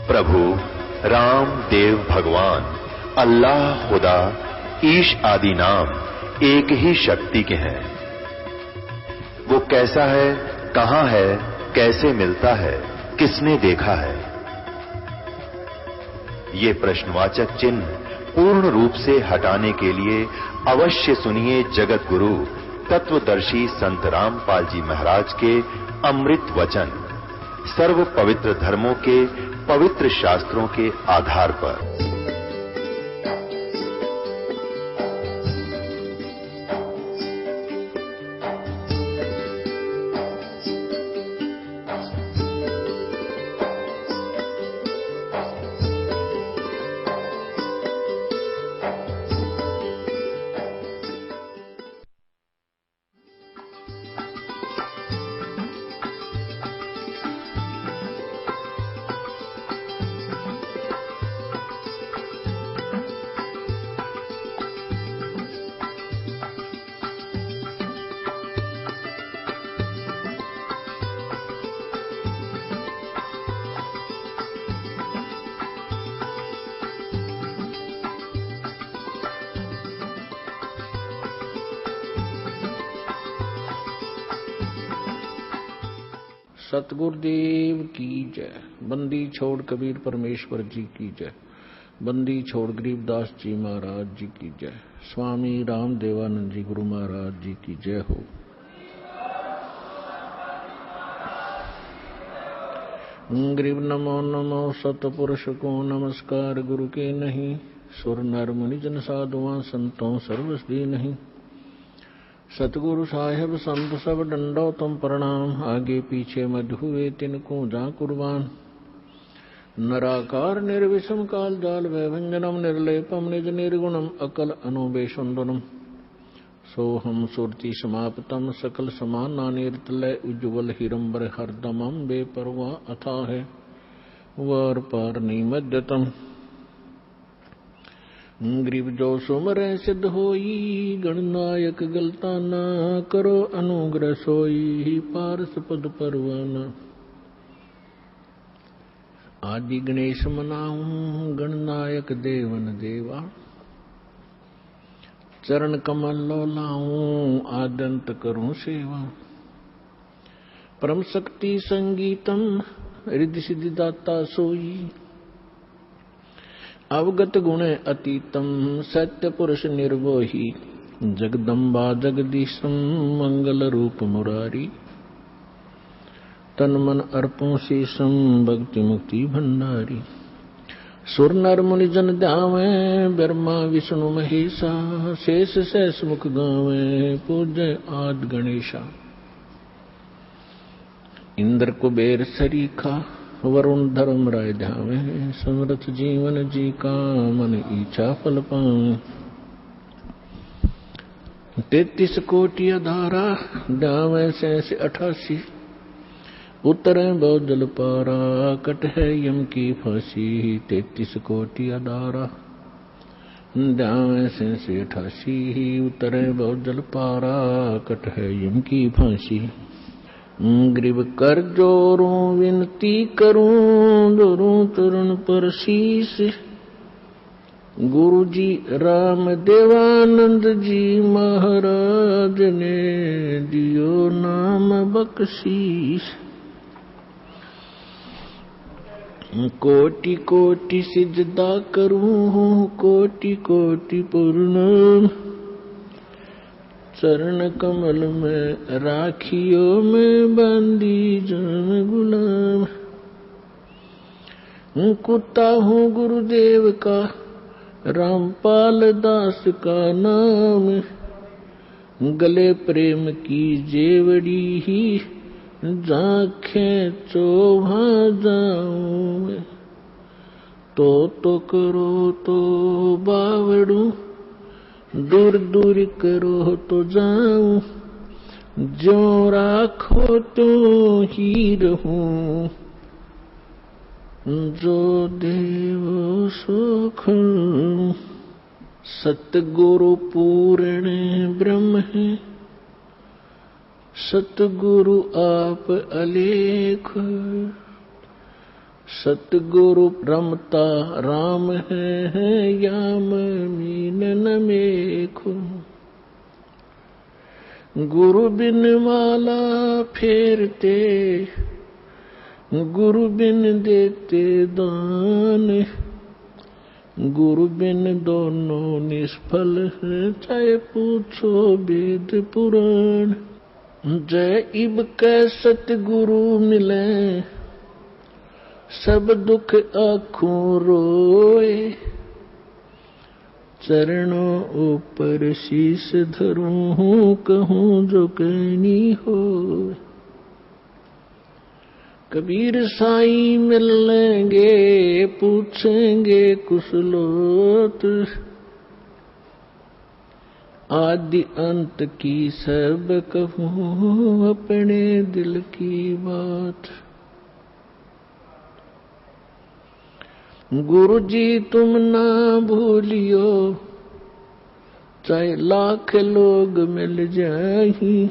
प्रभु राम देव भगवान अल्लाह खुदा ईश आदि नाम एक ही शक्ति के हैं। वो कैसा है, कहां है, कैसे मिलता है, किसने देखा है? ये प्रश्नवाचक चिन्ह पूर्ण रूप से हटाने के लिए अवश्य सुनिए जगत गुरु तत्वदर्शी संत रामपाल जी महाराज के अमृत वचन, सर्व पवित्र धर्मों के पवित्र शास्त्रों के आधार पर। सतगुरुदेव की जय। बंदी छोड़ कबीर परमेश्वर जी की जय। बंदी छोड़ गरीबदास जी महाराज जी की जय। स्वामी राम देवानंद जी गुरु महाराज जी की जय हो। गरीब नमो नमो सतपुरुष को नमस्कार गुरु के नहीं। सुर नर मुनि जन साधुआं संतों सर्वस्वी नहीं। सतगुरु साहेब संत सब डंडो तुम प्रणाम। आगे पीछे मध्य हुए तिनको जा कुर्बान। नराकार निर्विषम काल जाल वैभंजनम निर्लेपम निज निर्गुणम अकल अनुबेशुंदनम। सोहम सुरति समाप्तम सकल समाना निर्तलय उज्ज्वल हिरंबर हरदमम बेपरवा अथा है वर पार निमज्जतम। ग्रीव जो सुमर सिद्ध होई गणनायक गलताना। करो अनुग्रह सोई पारस पद परवाना। आदि गणेश मनाऊं गणनायक देवन देवा। चरण कमल लो लाऊं आदंत करूं सेवा। परम शक्ति संगीतम रिद्धि सिद्धि दाता सोई। अवगत गुण अतीतम सत्य पुरुष निर्वोही। जगदम्बा जगदीशम मंगल रूप मुरारी। तन मन अर्पों शीशम भक्ति मुक्ति भंडारी। सुर नर मुनि जन ध्यावे ब्रह्मा विष्णु महेशा। शेष शेष मुख गावे पूजय आद गणेशा। इंद्र कुबेर सरीखा वरुण धर्म राय ध्यावे। समृत जीवन जी का मन इच्छा फल पावे। 33 कोटि अधारा ध्यावे 88। उतरे बहुत जल पारा कट है यम की फांसी। 33 कोटि अधारा ध्यावे 88। उतरे बहुत जल पारा कट है यम की फांसी। ग्रीव कर जोरूं विनती करूं जोरूं चरण पर शीश। गुरु जी राम देवानंद जी महाराज ने दियो नाम बख्शीश। कोटि कोटि सिजदा करूं कोटि कोटि प्रणाम। चरण कमल में राखियो में बंदी जन गुलाम। कुत्ता हूँ गुरुदेव का रामपाल दास का नाम। गले प्रेम की जेवड़ी ही जाखें चोभा जाऊं। तो करो तो बावड़ू दूर दूर करो तो जाऊं। जो राखो तो ही रहूं। जो देव सुख सतगुरु पूर्ण ब्रह्म है। सतगुरु आप अलेख सतगुरु रमता राम है याम मीन न मेखो। गुरु बिन माला फेरते, गुरु बिन देते दान। गुरु बिन दोनों निष्फल है, चाहे पूछो वेद पुराण। जय इब कै सतगुरु मिले, सब दुख आँखों रोए। चरणों ऊपर शीश धरूं, कहूँ जो कहनी हो। कबीर साईं मिल लेंगे, पूछेंगे कुशलोत। आदि अंत की सब कहूँ, अपने दिल की बात। गुरु जी तुम ना भूलियो, चाहे लाख लोग मिल जाएं।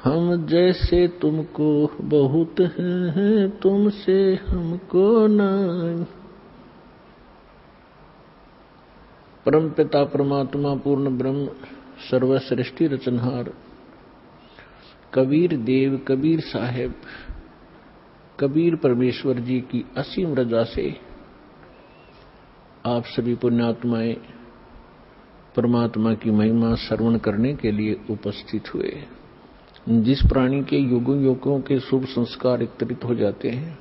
हम जैसे तुमको बहुत हैं, तुमसे हमको नहीं। परम पिता परमात्मा पूर्ण ब्रह्म सर्वसृष्टि रचनहार कबीर देव कबीर साहेब कबीर परमेश्वर जी की असीम रजा से आप सभी पुण्यात्माएं परमात्मा की महिमा श्रवण करने के लिए उपस्थित हुए। जिस प्राणी के युगों युगों के शुभ संस्कार एकत्रित हो जाते हैं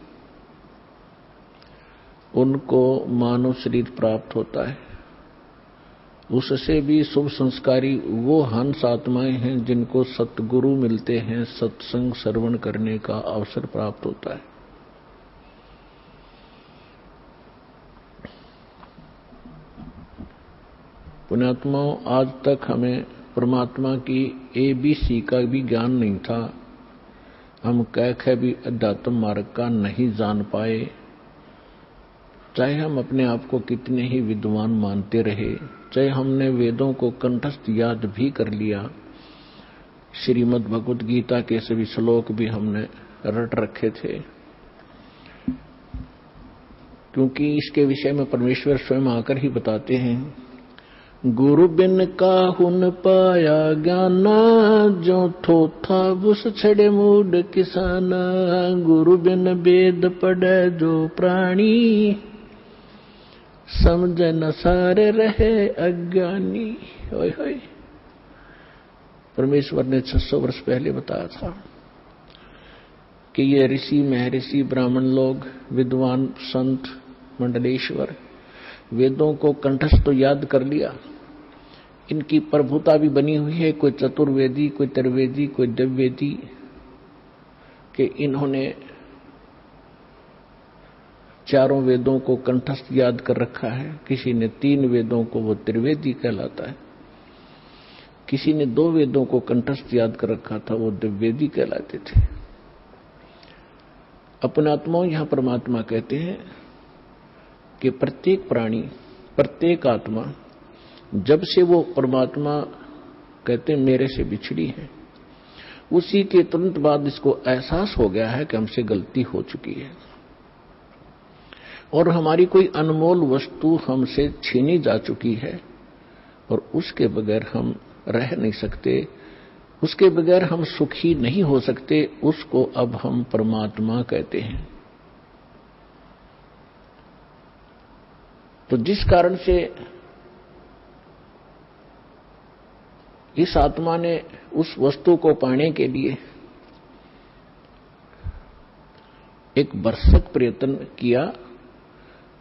उनको मानव शरीर प्राप्त होता है। उससे भी शुभ संस्कारी वो हंस आत्माएं हैं जिनको सतगुरु मिलते हैं, सत्संग श्रवण करने का अवसर प्राप्त होता है। पुण्यात्माओं, आज तक हमें परमात्मा की ABC का भी ज्ञान नहीं था। हम कह भी अध्यात्म मार्ग का नहीं जान पाए, चाहे हम अपने आप को कितने ही विद्वान मानते रहे, चाहे हमने वेदों को कंठस्थ याद भी कर लिया, श्रीमद् भगवत गीता के सभी श्लोक भी हमने रट रखे थे, क्योंकि इसके विषय में परमेश्वर स्वयं आकर ही बताते हैं, गुरु बिन काहुन पाया ज्ञाना, जो थोथा बुस छड़े मूड किसाना। गुरु बिन वेद पढ़े जो प्राणी, समझ न सारे रहे अज्ञानी। होय होय। परमेश्वर ने 600 वर्ष पहले बताया था कि ये ऋषि महर्षि ब्राह्मण लोग, विद्वान संत मंडलेश्वर वेदों को कंठस्थ तो याद कर लिया, इनकी प्रभुता भी बनी हुई है। कोई चतुर्वेदी, कोई त्रिवेदी, कोई दिव्यवेदी के इन्होंने चारों वेदों को कंठस्थ याद कर रखा है। किसी ने 3 वेदों को, वो त्रिवेदी कहलाता है। किसी ने 2 वेदों को कंठस्थ याद कर रखा था, वो दिव्यवेदी कहलाते थे। अपने आत्माओं, यहां परमात्मा कहते हैं कि प्रत्येक प्राणी, प्रत्येक आत्मा, जब से वो परमात्मा कहते हैं मेरे से बिछड़ी है, उसी के तुरंत बाद इसको एहसास हो गया है कि हमसे गलती हो चुकी है और हमारी कोई अनमोल वस्तु हमसे छीनी जा चुकी है और उसके बगैर हम रह नहीं सकते, उसके बगैर हम सुखी नहीं हो सकते। उसको अब हम परमात्मा कहते हैं। तो जिस कारण से इस आत्मा ने उस वस्तु को पाने के लिए एक भरसक प्रयत्न किया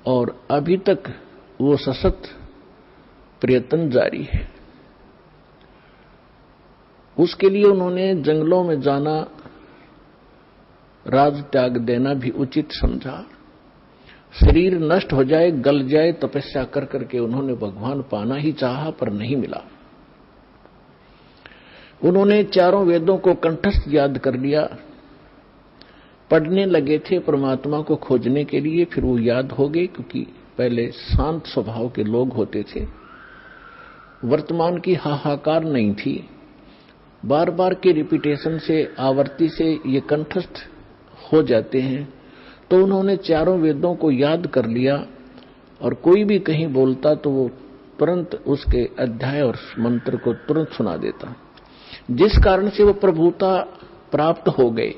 और अभी तक वो सशक्त प्रयत्न जारी है। उसके लिए उन्होंने जंगलों में जाना, राज त्याग देना भी उचित समझा। शरीर नष्ट हो जाए, गल जाए, तपस्या कर करके उन्होंने भगवान पाना ही चाहा पर नहीं मिला। उन्होंने चारों वेदों को कंठस्थ याद कर लिया, पढ़ने लगे थे परमात्मा को खोजने के लिए। फिर वो याद हो गए, क्योंकि पहले शांत स्वभाव के लोग होते थे, वर्तमान की हाहाकार नहीं थी। बार बार के रिपीटेशन से, आवर्ती से ये कंठस्थ हो जाते हैं। तो उन्होंने चारों वेदों को याद कर लिया और कोई भी कहीं बोलता तो वो तुरंत उसके अध्याय और मंत्र को तुरंत सुना देता, जिस कारण से वो प्रभुता प्राप्त हो गए।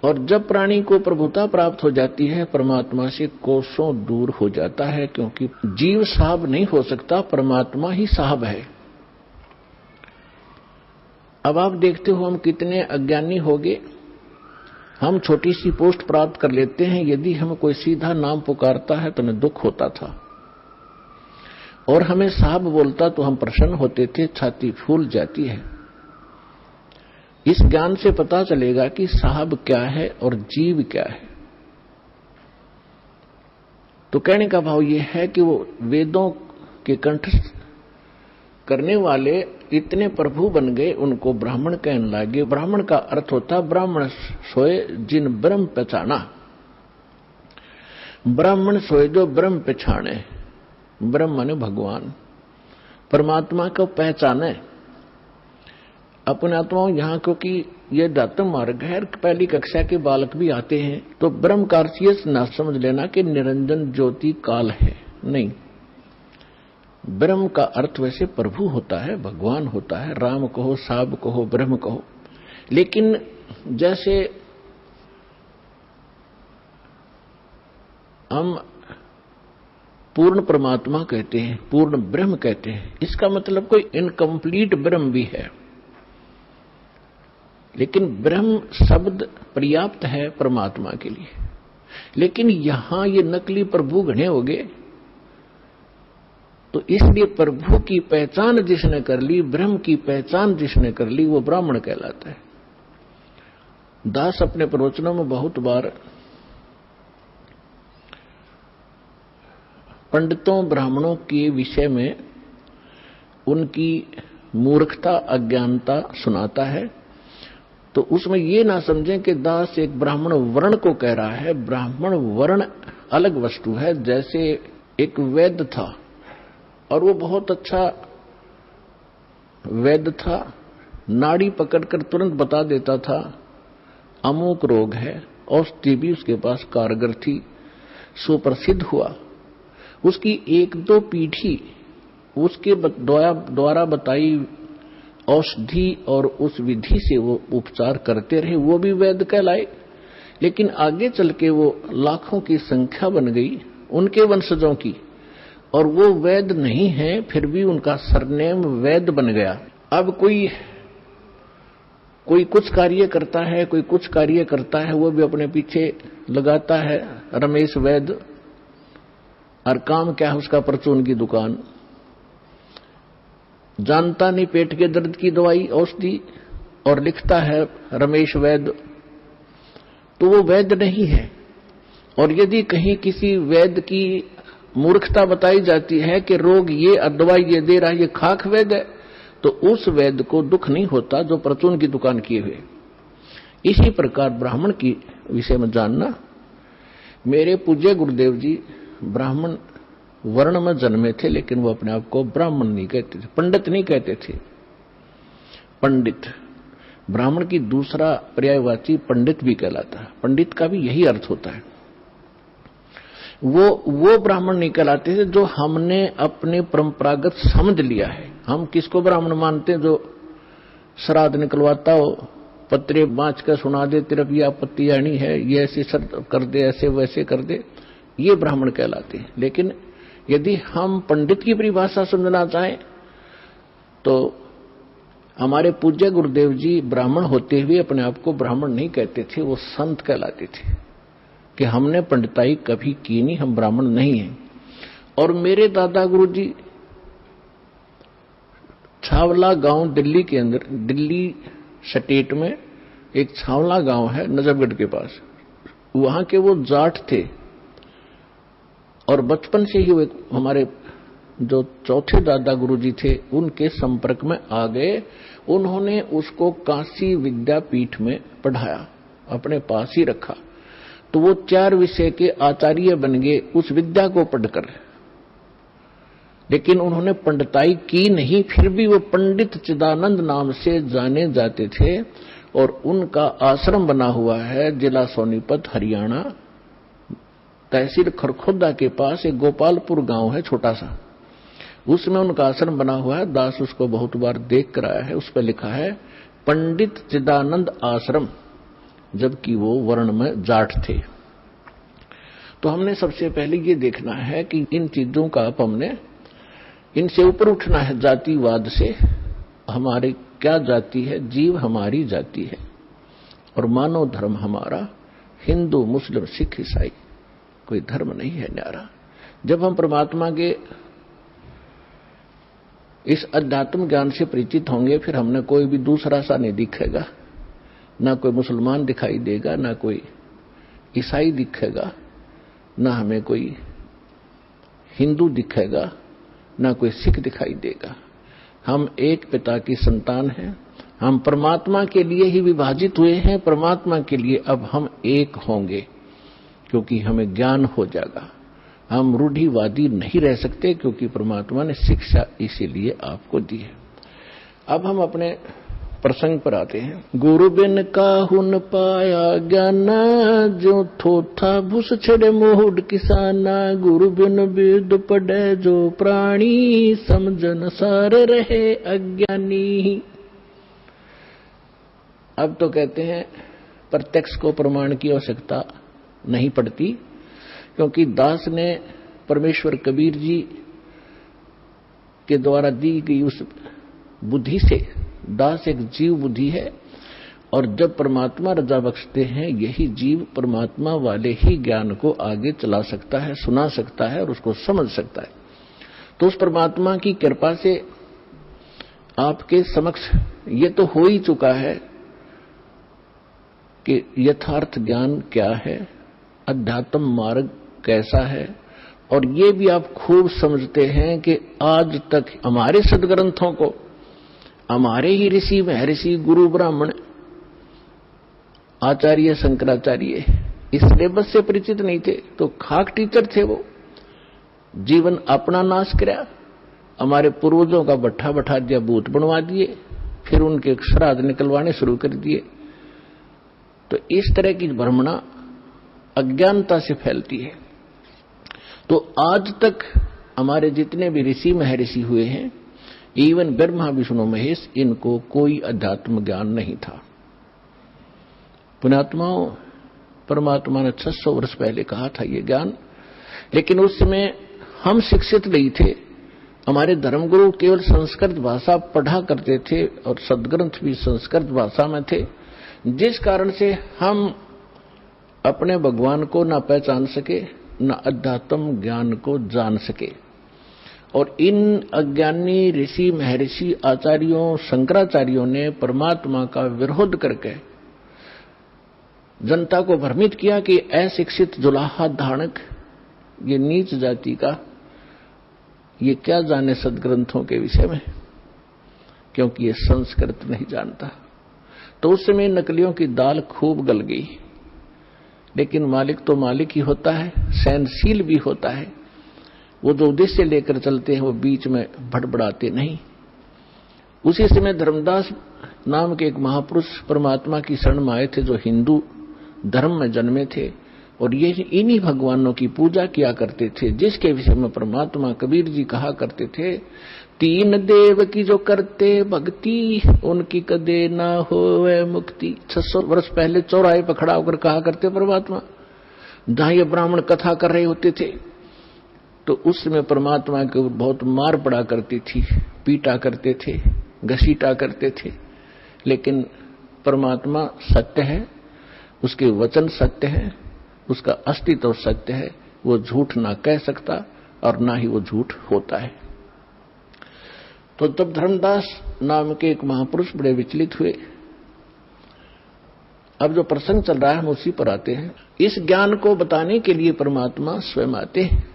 और जब प्राणी को प्रभुता प्राप्त हो जाती है, परमात्मा से कोसों दूर हो जाता है, क्योंकि जीव साहब नहीं हो सकता, परमात्मा ही साहब है। अब आप देखते हो हम कितने अज्ञानी हो गए। हम छोटी सी पोस्ट प्राप्त कर लेते हैं, यदि हम कोई सीधा नाम पुकारता है तो हमें दुख होता था, और हमें साहब बोलता तो हम प्रसन्न होते थे, छाती फूल जाती है। इस ज्ञान से पता चलेगा कि साहब क्या है और जीव क्या है। तो कहने का भाव यह है कि वो वेदों के कंठस्थ करने वाले इतने प्रभु बन गए, उनको ब्राह्मण कहने लगे। ब्राह्मण का अर्थ होता ब्राह्मण सोए जिन ब्रह्म पहचाना। ब्राह्मण सोए जो ब्रह्म पहचाने, ब्रह्म माने भगवान, परमात्मा को पहचाने अपने आत्माओं। यहाँ क्योंकि यह दातम मार्ग है, पहली कक्षा के बालक भी आते हैं, तो ब्रह्म का अर्थ ये ना समझ लेना कि निरंजन ज्योति काल है, नहीं। ब्रह्म का अर्थ वैसे प्रभु होता है, भगवान होता है, राम कहो, साब कहो, ब्रह्म कहो। लेकिन जैसे हम पूर्ण परमात्मा कहते हैं, पूर्ण ब्रह्म कहते हैं, इसका मतलब कोई इनकम्प्लीट ब्रह्म भी है। लेकिन ब्रह्म शब्द पर्याप्त है परमात्मा के लिए। लेकिन यहां ये नकली प्रभु घने हो गए, तो इसलिए प्रभु की पहचान जिसने कर ली, ब्रह्म की पहचान जिसने कर ली, वो ब्राह्मण कहलाता है। दास अपने प्रवचनों में बहुत बार पंडितों ब्राह्मणों के विषय में उनकी मूर्खता अज्ञानता सुनाता है। तो उसमें ये ना समझें कि दास एक ब्राह्मण वर्ण को कह रहा है। ब्राह्मण वर्ण अलग वस्तु है। जैसे एक वैद्य था और वो बहुत अच्छा वैद्य था, नाड़ी पकड़कर तुरंत बता देता था अमुक रोग है, औषधि भी उसके पास कारगर थी, सुप्रसिद्ध हुआ। उसकी एक दो पीढ़ी उसके द्वारा बताई औषधि और उस विधि से वो उपचार करते रहे, वो भी वैद्य कहलाए। लेकिन आगे चल के वो लाखों की संख्या बन गई उनके वंशजों की, और वो वैद्य नहीं है, फिर भी उनका सरनेम वैद्य बन गया। अब कोई कुछ कार्य करता है, कोई कुछ कार्य करता है, वो भी अपने पीछे लगाता है रमेश वैद्य, और काम क्या है उसका, परचून की दुकान। जानता नहीं पेट के दर्द की दवाई औषधि, और लिखता है रमेश वैद्य, तो वो वैद्य नहीं है। और यदि कहीं किसी वैद्य की मूर्खता बताई जाती है कि रोग ये दवाई ये दे रहा है, ये खाक वैद्य है, तो उस वैद्य को दुख नहीं होता जो परचून की दुकान किए हुए। इसी प्रकार ब्राह्मण की विषय में जानना। मेरे पूज्य गुरुदेव जी ब्राह्मण वर्ण में जन्मे थे, लेकिन वो अपने आप को ब्राह्मण नहीं कहते थे, पंडित नहीं कहते थे, पंडित। ब्राह्मण की दूसरा पर्यायवाची पंडित भी कहलाता है। पंडित का भी यही अर्थ होता है। वो ब्राह्मण नहीं कहलाते थे जो हमने अपने परंपरागत समझ लिया है। हम किसको ब्राह्मण मानते हैं? जो श्राद्ध निकलवाता हो, पत्रे बाँच कर सुना दे, तेरा ये आपत्ति आनी है, ये ऐसे कर दे, ऐसे वैसे कर दे, ये ब्राह्मण कहलाते हैं। लेकिन यदि हम पंडित की परिभाषा समझना चाहें तो हमारे पूज्य गुरुदेव जी ब्राह्मण होते हुए अपने आप को ब्राह्मण नहीं कहते थे, वो संत कहलाते थे कि हमने पंडिताई कभी की नहीं, हम ब्राह्मण नहीं हैं। और मेरे दादा गुरु जी छावला गांव दिल्ली के अंदर, दिल्ली स्टेट में एक छावला गांव है नजफगढ़ के पास, वहां के वो जाट थे। और बचपन से ही वो हमारे जो चौथे दादा गुरुजी थे उनके संपर्क में आ गए। उन्होंने उसको काशी विद्यापीठ में पढ़ाया, अपने पास ही रखा, तो वो 4 विषय के आचार्य बन गए उस विद्या को पढ़कर। लेकिन उन्होंने पंडिताई की नहीं, फिर भी वो पंडित चिदानंद नाम से जाने जाते थे। और उनका आश्रम बना हुआ है जिला सोनीपत हरियाणा, तहसील खरखोदा के पास एक गोपालपुर गांव है छोटा सा, उसमें उनका आश्रम बना हुआ है। दास उसको बहुत बार देख कर आया है। उस पर लिखा है पंडित चिदानंद आश्रम, जबकि वो वर्ण में जाट थे। तो हमने सबसे पहले ये देखना है कि इन चीजों का हमने इनसे ऊपर उठना है, जातिवाद से। हमारी क्या जाति है? जीव हमारी जाति है और मानव धर्म हमारा हिंदू मुस्लिम सिख ईसाई, कोई धर्म नहीं है न्यारा। जब हम परमात्मा के इस अध्यात्म ज्ञान से परिचित होंगे, फिर हमने कोई भी दूसरा सा नहीं दिखेगा, ना कोई मुसलमान दिखाई देगा, ना कोई ईसाई दिखेगा, ना हमें कोई हिंदू दिखेगा, ना कोई सिख दिखाई देगा। हम एक पिता की संतान हैं, हम परमात्मा के लिए ही विभाजित हुए हैं, परमात्मा के लिए अब हम एक होंगे, क्योंकि हमें ज्ञान हो जाएगा। हम रूढ़िवादी नहीं रह सकते, क्योंकि परमात्मा ने शिक्षा इसीलिए आपको दी है। अब हम अपने प्रसंग पर आते हैं। गुरु बिन काहू न पाया ज्ञाना, जो थोथा भूस छड़े मोहुड किसाना। गुरु बिन वेद पढ़े जो प्राणी, समझन सार रहे अज्ञानी। अब तो कहते हैं प्रत्यक्ष को प्रमाण की आवश्यकता नहीं पड़ती, क्योंकि दास ने परमेश्वर कबीर जी के द्वारा दी गई उस बुद्धि से, दास एक जीव बुद्धि है, और जब परमात्मा रजा बख्शते हैं, यही जीव परमात्मा वाले ही ज्ञान को आगे चला सकता है, सुना सकता है और उसको समझ सकता है। तो उस परमात्मा की कृपा से आपके समक्ष ये तो हो ही चुका है कि यथार्थ ज्ञान क्या है, अध्यात्म मार्ग कैसा है, और ये भी आप खूब समझते हैं कि आज तक हमारे सदग्रंथों को हमारे ही ऋषि महर्षि गुरु ब्राह्मण आचार्य शंकराचार्य इस सिलेबस से परिचित नहीं थे, तो खाक टीचर थे वो। जीवन अपना नाश किया, हमारे पूर्वजों का भट्ठा बैठा दिया, भूत बनवा दिए, फिर उनके श्राद्ध निकलवाने शुरू कर दिए। तो इस तरह की भ्रमणा अज्ञानता से फैलती है। तो आज तक हमारे जितने भी ऋषि महर्षि हुए हैं, इवन ब्रह्मा विष्णु महेश, इनको कोई अध्यात्म ज्ञान नहीं था। पुण्यात्माओं, परमात्मा ने 600 वर्ष पहले कहा था ये ज्ञान, लेकिन उस समय हम शिक्षित नहीं थे। हमारे धर्मगुरु केवल संस्कृत भाषा पढ़ा करते थे और सदग्रंथ भी संस्कृत भाषा में थे, जिस कारण से हम अपने भगवान को ना पहचान सके, ना अध्यात्म ज्ञान को जान सके। और इन अज्ञानी ऋषि महर्षि आचार्यों शंकराचार्यों ने परमात्मा का विरोध करके जनता को भ्रमित किया कि अशिक्षित जुलाहा धारणक, ये नीच जाति का, ये क्या जाने सदग्रंथों के विषय में, क्योंकि ये संस्कृत नहीं जानता। तो उस समय नकलियों की दाल खूब गल गई, लेकिन मालिक तो मालिक ही होता है, सहनशील भी होता है। वो जो उद्देश्य लेकर चलते हैं वो बीच में भड़बड़ाते नहीं। उसी समय धर्मदास नाम के एक महापुरुष परमात्मा की शरण में आए थे, जो हिंदू धर्म में जन्मे थे, और ये इन्हीं भगवानों की पूजा किया करते थे, जिसके विषय में परमात्मा कबीर जी कहा करते थे, तीन देव की जो करते भक्ति, उनकी कदे ना होवे मुक्ति। 600 वर्ष पहले चौराहे पर खड़ा होकर कहा करते परमात्मा, जहां ये ब्राह्मण कथा कर रहे होते थे, तो उस समय परमात्मा के बहुत मार पड़ा करती थी, पीटा करते थे, घसीटा करते थे। लेकिन परमात्मा सत्य है, उसके वचन सत्य है, उसका अस्तित्व सत्य है, वो झूठ ना कह सकता और ना ही वो झूठ होता है। तो तब धर्मदास नाम के एक महापुरुष बड़े विचलित हुए। अब जो प्रसंग चल रहा है हम उसी पर आते हैं। इस ज्ञान को बताने के लिए परमात्मा स्वयं आते हैं।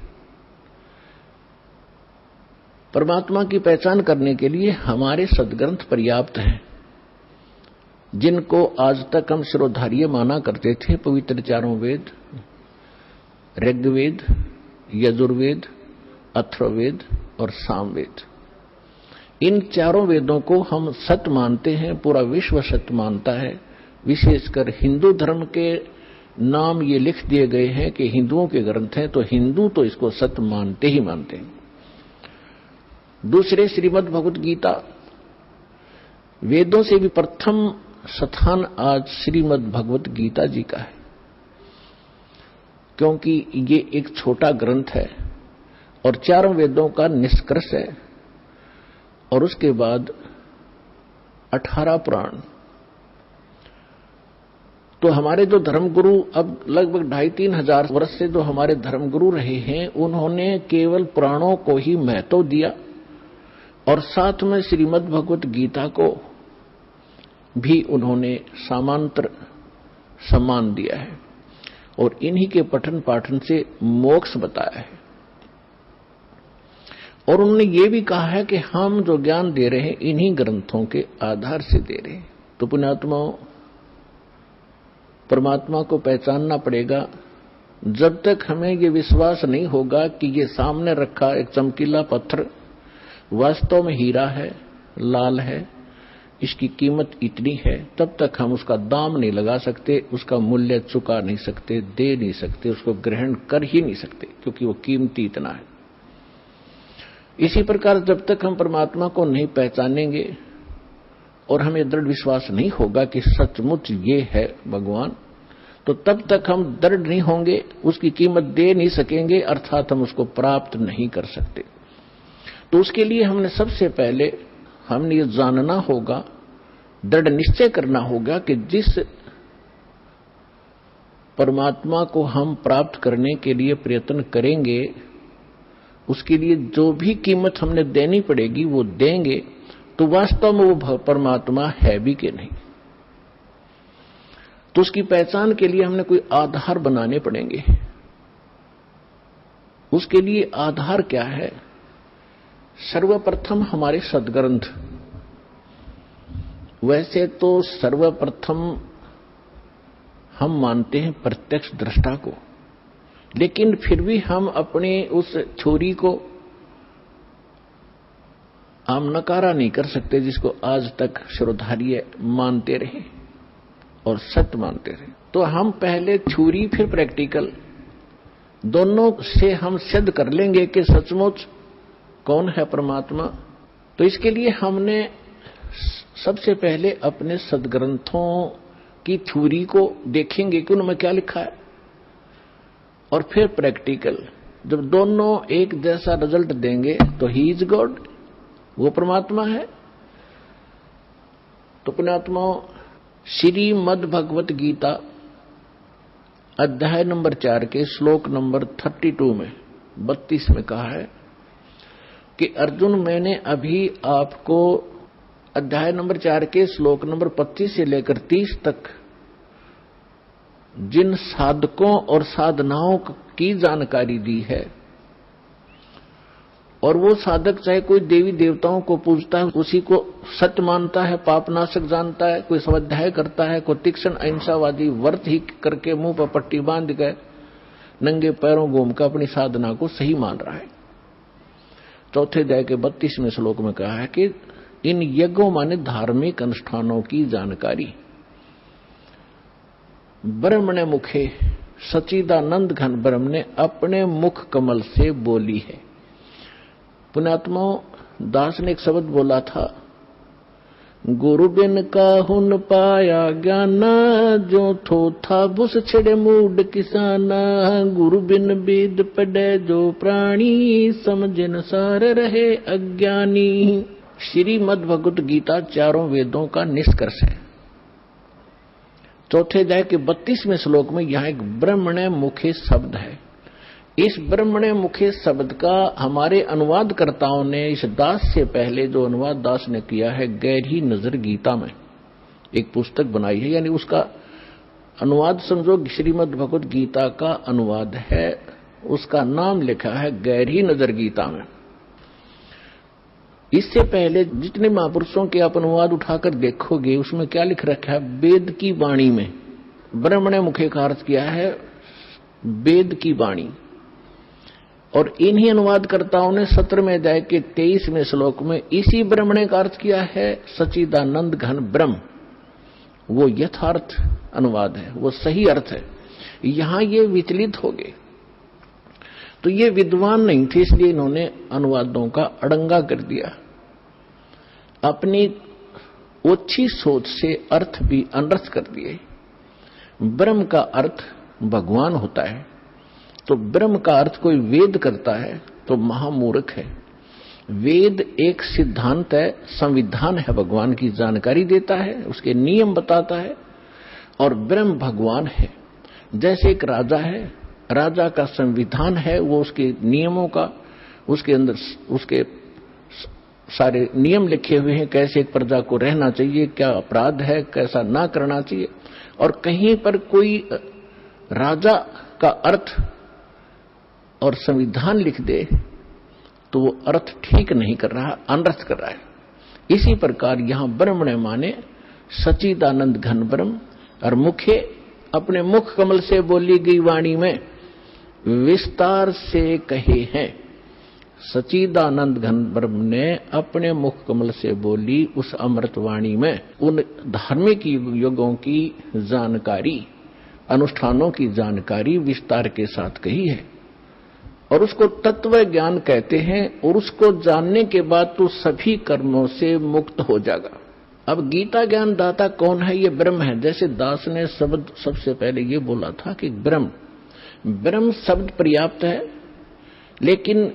परमात्मा की पहचान करने के लिए हमारे सदग्रंथ पर्याप्त हैं, जिनको आज तक हम शिरोधार्य माना करते थे। पवित्र चारों वेद, ऋग्वेद, यजुर्वेद, अथर्ववेद और सामवेद, इन चारों वेदों को हम सत्य मानते हैं, पूरा विश्व सत्य मानता है। विशेषकर हिंदू धर्म के नाम ये लिख दिए गए हैं कि हिंदुओं के ग्रंथ हैं, तो हिंदू तो इसको सत्य मानते ही मानते हैं। दूसरे श्रीमद् भगवत गीता, वेदों से भी प्रथम स्थान आज श्रीमद् भगवत गीता जी का है, क्योंकि ये एक छोटा ग्रंथ है और चारों वेदों का निष्कर्ष है, और उसके बाद 18 पुराण। तो हमारे जो धर्मगुरु अब लगभग 2,500-3 हजार वर्ष से जो हमारे धर्मगुरु रहे हैं, उन्होंने केवल पुराणों को ही महत्व दिया और साथ में श्रीमद् भगवत गीता को भी उन्होंने समांतर सम्मान दिया है और इन्हीं के पठन पाठन से मोक्ष बताया है। और उन्होंने ये भी कहा है कि हम जो ज्ञान दे रहे हैं इन्हीं ग्रंथों के आधार से दे रहे हैं। तो पुण्यात्माओं, परमात्मा को पहचानना पड़ेगा। जब तक हमें ये विश्वास नहीं होगा कि ये सामने रखा एक चमकीला पत्थर वास्तव में हीरा है, लाल है, इसकी कीमत इतनी है, तब तक हम उसका दाम नहीं लगा सकते, उसका मूल्य चुका नहीं सकते, दे नहीं सकते, उसको ग्रहण कर ही नहीं सकते, क्योंकि वो कीमती इतना है। इसी प्रकार जब तक हम परमात्मा को नहीं पहचानेंगे और हमें दृढ़ विश्वास नहीं होगा कि सचमुच ये है भगवान, तो तब तक हम दृढ़ नहीं होंगे, उसकी कीमत दे नहीं सकेंगे, अर्थात हम उसको प्राप्त नहीं कर सकते। तो उसके लिए हमने सबसे पहले हमने ये जानना होगा, दृढ़ निश्चय करना होगा कि जिस परमात्मा को हम प्राप्त करने के लिए प्रयत्न करेंगे, उसके लिए जो भी कीमत हमने देनी पड़ेगी वो देंगे, तो वास्तव में वो परमात्मा है भी कि नहीं। तो उसकी पहचान के लिए हमने कोई आधार बनाने पड़ेंगे। उसके लिए आधार क्या है? सर्वप्रथम हमारे सद्ग्रंथ। वैसे तो सर्वप्रथम हम मानते हैं प्रत्यक्ष दृष्टा को, लेकिन फिर भी हम अपने उस थ्योरी को हम नकारा नहीं कर सकते, जिसको आज तक श्रोधार्य मानते रहे और सत्य मानते रहे। तो हम पहले थ्योरी फिर प्रैक्टिकल दोनों से हम सिद्ध कर लेंगे कि सचमुच कौन है परमात्मा। तो इसके लिए हमने सबसे पहले अपने सद्ग्रंथों की थ्योरी को देखेंगे कि उनमें क्या लिखा है, और फिर प्रैक्टिकल। जब दोनों एक जैसा रिजल्ट देंगे तो ही इज गॉड, वो परमात्मा है। तो पुण्यात्माओं, श्रीमद् भगवत गीता अध्याय नंबर 4 के श्लोक नंबर 32 में 32 में कहा है कि अर्जुन, मैंने अभी आपको अध्याय नंबर 4 के श्लोक नंबर 25 से लेकर 30 तक जिन साधकों और साधनाओं की जानकारी दी है, और वो साधक चाहे कोई देवी देवताओं को पूजता है, उसी को सत्य मानता है, पापनाशक जानता है, कोई स्वाध्याय करता है, कोई तीक्ष्ण अहिंसावादी व्रत ही करके मुंह पर पट्टी बांध गए नंगे पैरों घूम कर अपनी साधना को सही मान रहा है। चौथे अध्याय के 32वें श्लोक में कहा है कि इन यज्ञों माने धार्मिक अनुष्ठानों की जानकारी ब्रह्मणे मुखे सच्चिदानंद घन ब्रह्म ने अपने मुख कमल से बोली है। पुण्यात्माओं, दास ने एक शब्द बोला था, गुरु बिन काहुन पाया ज्ञान, जो थो था बुस छिड़े मूड किसाना, गुरु बिन वेद पढ़े जो प्राणी, समझन सार रहे अज्ञानी। श्रीमद् भगवत गीता चारों वेदों का निष्कर्ष है। चौथे अध्याय के 32वें श्लोक में यहां एक ब्रह्मणे मुखे शब्द है। इस ब्रह्मणे मुखे शब्द का हमारे अनुवादकर्ताओं ने इस दास से पहले जो अनुवाद दास ने किया है, गहरी नजर गीता में एक पुस्तक बनाई है, यानी उसका अनुवाद समझो श्रीमद् भगवत गीता का अनुवाद है, उसका नाम लिखा है गहरी नजर गीता में। इससे पहले जितने महापुरुषों के आप अनुवाद उठाकर देखोगे, उसमें क्या लिख रखा है? वेद की वाणी में ब्रह्मणे मुखे का अर्थ किया है वेद की वाणी। और इन्हीं अनुवादकर्ताओं ने 17वें अध्याय के 23वें श्लोक में इसी ब्रह्मणे का अर्थ किया है सच्चिदानंद घन ब्रह्म। वो यथार्थ अनुवाद है, वो सही अर्थ है। यहां ये विचलित हो गए। तो ये विद्वान नहीं थे, इसलिए इन्होंने अनुवादों का अड़ंगा कर दिया। अपनी ओछी सोच से अर्थ भी अनर्थ कर दिए। ब्रह्म का अर्थ भगवान होता है, तो ब्रह्म का अर्थ कोई वेद करता है तो महामूर्ख है। वेद एक सिद्धांत है, संविधान है, भगवान की जानकारी देता है, उसके नियम बताता है, और ब्रह्म भगवान है। जैसे एक राजा है, राजा का संविधान है, वो उसके नियमों का, उसके अंदर उसके सारे नियम लिखे हुए हैं, कैसे एक प्रजा को रहना चाहिए, क्या अपराध है, कैसा ना करना चाहिए। और कहीं पर कोई राजा का अर्थ और संविधान लिख दे तो वो अर्थ ठीक नहीं कर रहा, अनर्थ कर रहा है। इसी प्रकार यहां ब्रह्म ने माने सच्चिदानंद घन ब्रह्म, और मुखे अपने मुख कमल से बोली गई वाणी में विस्तार से कहे हैं। सच्चिदानंद घन ब्रह्म ने अपने मुख कमल से बोली उस अमृत वाणी में उन धार्मिक युगों की जानकारी, अनुष्ठानों की जानकारी विस्तार के साथ कही है, और उसको तत्व ज्ञान कहते हैं। और उसको जानने के बाद तो सभी कर्मों से मुक्त हो जाएगा। अब गीता ज्ञान दाता कौन है? ये ब्रह्म है। जैसे दास ने शब्द सबसे पहले ये बोला था कि ब्रह्म शब्द पर्याप्त है, लेकिन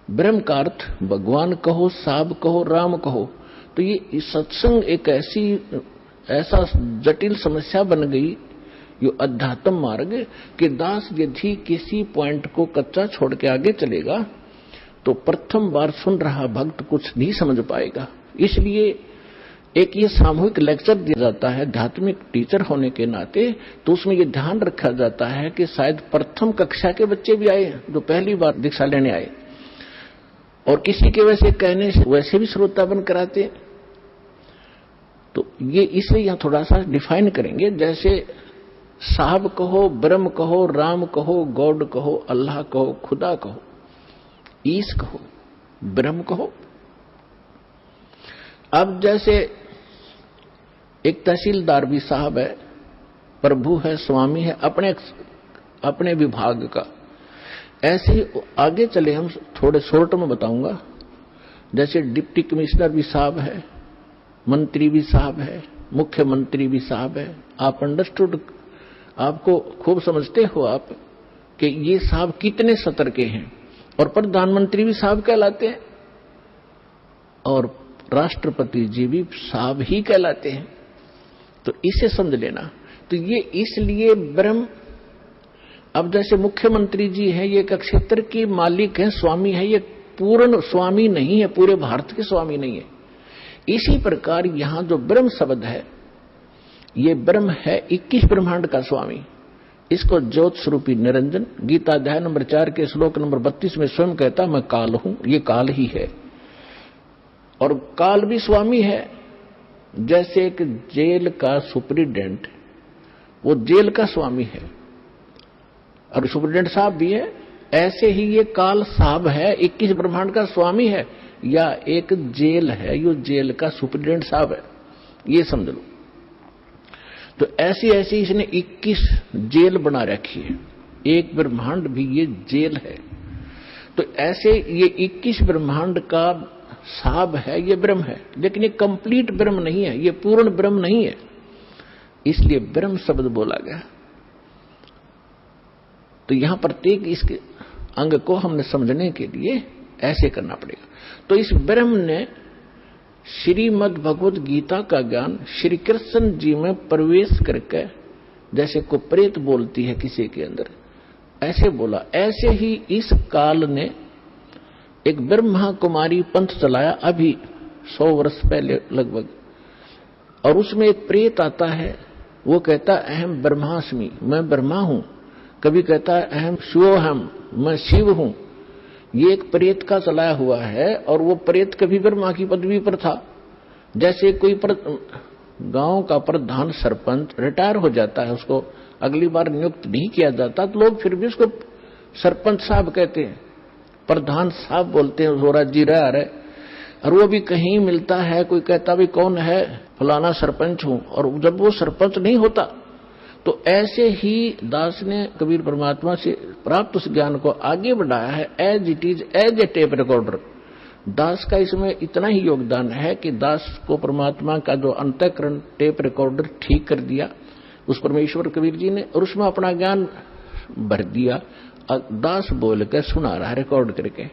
ब्रह्म का अर्थ भगवान कहो, साब कहो, राम कहो, तो ये सत्संग एक ऐसा जटिल समस्या बन गई, ये अध्यात्म मार्ग, कि दास यदि किसी पॉइंट को कच्चा छोड़ के आगे चलेगा तो प्रथम बार सुन रहा भक्त कुछ नहीं समझ पाएगा। इसलिए एक ये सामूहिक लेक्चर दिया जाता है आध्यात्मिक टीचर होने के नाते, तो उसमें ये ध्यान रखा जाता है कि शायद प्रथम कक्षा के बच्चे भी आए जो पहली बार दीक्षा लेने आए, और किसी के वैसे कहने से वैसे भी श्रोता बन कराते। तो ये इसलिए यहां थोड़ा सा डिफाइन करेंगे। जैसे साहब कहो, ब्रह्म कहो, राम कहो, गॉड कहो, अल्लाह कहो, खुदा कहो, ईश कहो, ब्रह्म कहो। अब जैसे एक तहसीलदार भी साहब है, प्रभु है, स्वामी है अपने विभाग का। ऐसे ही आगे चले, हम थोड़े शॉर्ट में बताऊंगा। जैसे डिप्टी कमिश्नर भी साहब है, मंत्री भी साहब है, मुख्यमंत्री भी साहब है। आप अंडरस्टूड, आपको खूब समझते हो आप कि ये साहब कितने सतर के हैं। और प्रधानमंत्री भी साहब कहलाते हैं, और राष्ट्रपति जी भी साहब ही कहलाते हैं। तो इसे समझ लेना। तो ये इसलिए ब्रह्म, अब जैसे मुख्यमंत्री जी हैं, ये एक क्षेत्र के मालिक हैं, स्वामी है, ये पूर्ण स्वामी नहीं है, पूरे भारत के स्वामी नहीं है। इसी प्रकार यहां जो ब्रह्म शब्द है, ये ब्रह्म है 21 ब्रह्मांड का स्वामी। इसको ज्योत स्वरूपी निरंजन गीता अध्याय नंबर 4 के श्लोक नंबर 32 में स्वयं कहता, मैं काल हूं। ये काल ही है, और काल भी स्वामी है। जैसे एक जेल का सुप्रिटेंडेंट, वो जेल का स्वामी है, और सुप्रिटेंडेंट साहब भी है, ऐसे ही ये काल साहब है, 21 ब्रह्मांड का स्वामी है, या एक जेल है, यो जेल का सुप्रिटेंडेंट साहब है, ये समझ लो। तो ऐसी ऐसी इसने 21 जेल बना रखी है, एक ब्रह्मांड भी ये जेल है। तो ऐसे ये 21 ब्रह्मांड का साहब है, ये ब्रह्म है, लेकिन ये कंप्लीट ब्रह्म नहीं है, ये पूर्ण ब्रह्म नहीं है, इसलिए ब्रह्म शब्द बोला गया। तो यहां प्रत्येक इसके अंग को हमने समझने के लिए ऐसे करना पड़ेगा। तो इस ब्रह्म ने श्रीमद् भगवत गीता का ज्ञान श्री कृष्ण जी में प्रवेश करके, जैसे को प्रेत बोलती है किसी के अंदर, ऐसे बोला। ऐसे ही इस काल ने एक ब्रह्मा कुमारी पंथ चलाया अभी 100 वर्ष पहले लगभग, और उसमें एक प्रेत आता है, वो कहता अहम ब्रह्मास्मि, मैं ब्रह्मा हूं। कभी कहता है अहम शिवोहम, मैं शिव हूं। ये एक प्रेत का चलाया हुआ है, और वो प्रेत कभी ब्रह्मा की पदवी पर था। जैसे कोई गांव का प्रधान सरपंच रिटायर हो जाता है, उसको अगली बार नियुक्त नहीं किया जाता, तो लोग फिर भी उसको सरपंच साहब कहते हैं, प्रधान साहब बोलते हैं, सोरा जी रहा है। और वो भी कहीं मिलता है, कोई कहता भी कौन है, फलाना सरपंच हूं, और जब वो सरपंच नहीं होता तो ऐसे ही दास ने कबीर परमात्मा से प्राप्त उस ज्ञान को आगे बढ़ाया है as it is, as a tape recorder. दास का इसमें इतना ही योगदान है कि दास को परमात्मा का जो अंतःकरण टेप रिकॉर्डर ठीक कर दिया उस परमेश्वर कबीर जी ने, और उसमें अपना ज्ञान भर दिया। दास बोल कर सुना रहा है रिकॉर्ड करके,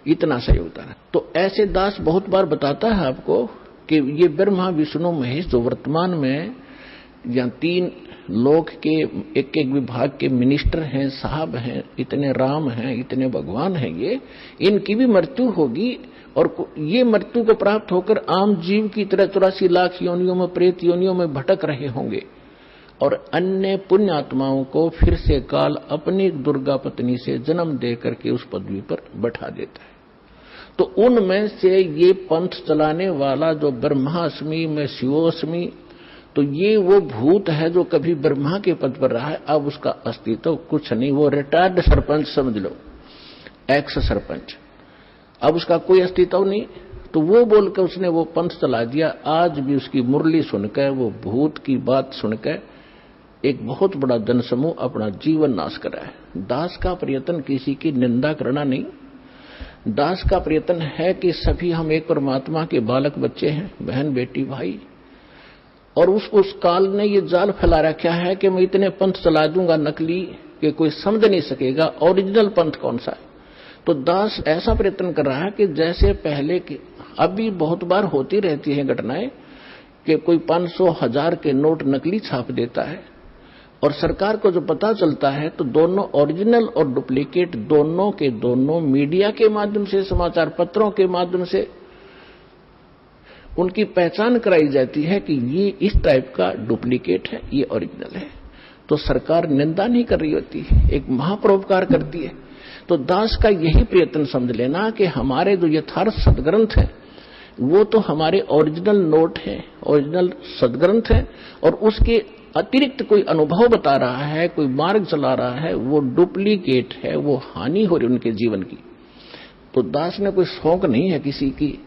इतना सा योगदान है। तो ऐसे दास बहुत बार बताता है आपको कि ये ब्रह्मा विष्णु महेश जो वर्तमान में या 3 लोक के एक एक विभाग के मिनिस्टर हैं, साहब हैं, इतने राम हैं, इतने भगवान हैं, ये इनकी भी मृत्यु होगी, और ये मृत्यु को प्राप्त होकर आम जीव की तरह 84 लाख योनियों में, प्रेत योनियों में भटक रहे होंगे, और अन्य पुण्य आत्माओं को फिर से काल अपनी दुर्गा पत्नी से जन्म दे करके उस पदवी पर बैठा देता है। तो उनमें से ये पंथ चलाने वाला जो ब्रह्मास्मि में शिवोस्मि, तो ये वो भूत है जो कभी ब्रह्मा के पद पर रहा है, अब उसका अस्तित्व कुछ नहीं, वो रिटायर्ड सरपंच समझ लो, एक्स सरपंच, अब उसका कोई अस्तित्व नहीं। तो वो बोलकर उसने वो पंथ चला दिया। आज भी उसकी मुरली सुनकर, वो भूत की बात सुनकर एक बहुत बड़ा जनसमूह अपना जीवन नाश कर रहा है। दास का प्रयत्न किसी की निंदा करना नहीं, दास का प्रयत्न है कि सभी हम एक परमात्मा के बालक बच्चे हैं, बहन बेटी भाई, और उस काल ने ये जाल फैला रखा है कि मैं इतने पंथ चला दूंगा नकली कि कोई समझ नहीं सकेगा ओरिजिनल पंथ कौन सा है। तो दास ऐसा प्रयत्न कर रहा है कि जैसे पहले के, अभी बहुत बार होती रहती है घटनाएं कि कोई 500,000 के नोट नकली छाप देता है, और सरकार को जो पता चलता है तो दोनों ओरिजिनल और डुप्लीकेट दोनों के दोनों मीडिया के माध्यम से, समाचार पत्रों के माध्यम से उनकी पहचान कराई जाती है कि ये इस टाइप का डुप्लीकेट है, ये ओरिजिनल है। तो सरकार निंदा नहीं कर रही होती, एक महापरोपकार करती है। तो दास का यही प्रयत्न समझ लेना कि हमारे जो यथार्थ सदग्रंथ हैं वो तो हमारे ओरिजिनल नोट हैं, ओरिजिनल सदग्रंथ हैं, और उसके अतिरिक्त कोई अनुभव बता रहा है, कोई मार्ग चला रहा है, वो डुप्लीकेट है, वो हानि हो रही उनके जीवन की। तो दास ने कोई शौक नहीं है किसी की,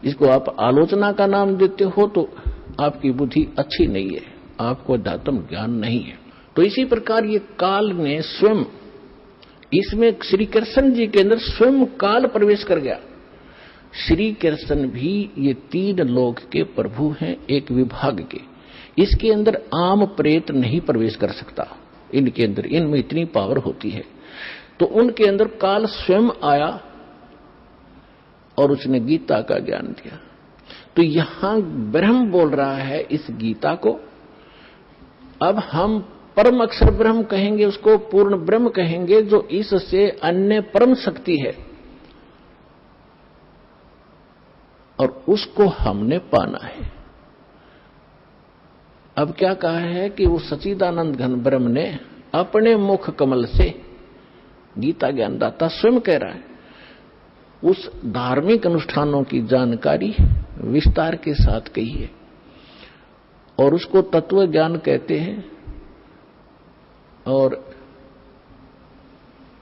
जिसको आप आलोचना का नाम देते हो तो आपकी बुद्धि अच्छी नहीं है, आपको अध्यात्म ज्ञान नहीं है। तो इसी प्रकार ये काल ने स्वयं, इसमें श्री कृष्ण जी के अंदर स्वयं काल प्रवेश कर गया। श्री कृष्ण भी ये 3 लोक के प्रभु हैं, एक विभाग के, इसके अंदर आम प्रेत नहीं प्रवेश कर सकता, इनके अंदर, इनमें इतनी पावर होती है। तो उनके अंदर काल स्वयं आया और उसने गीता का ज्ञान दिया। तो यहां ब्रह्म बोल रहा है इस गीता को। अब हम परम अक्षर ब्रह्म कहेंगे, उसको पूर्ण ब्रह्म कहेंगे, जो इससे अन्य परम शक्ति है, और उसको हमने पाना है। अब क्या कहा है कि वो सच्चिदानंद घन ब्रह्म ने अपने मुख कमल से, गीता ज्ञानदाता स्वयं कह रहा है, उस धार्मिक अनुष्ठानों की जानकारी विस्तार के साथ कही है, और उसको तत्व ज्ञान कहते हैं। और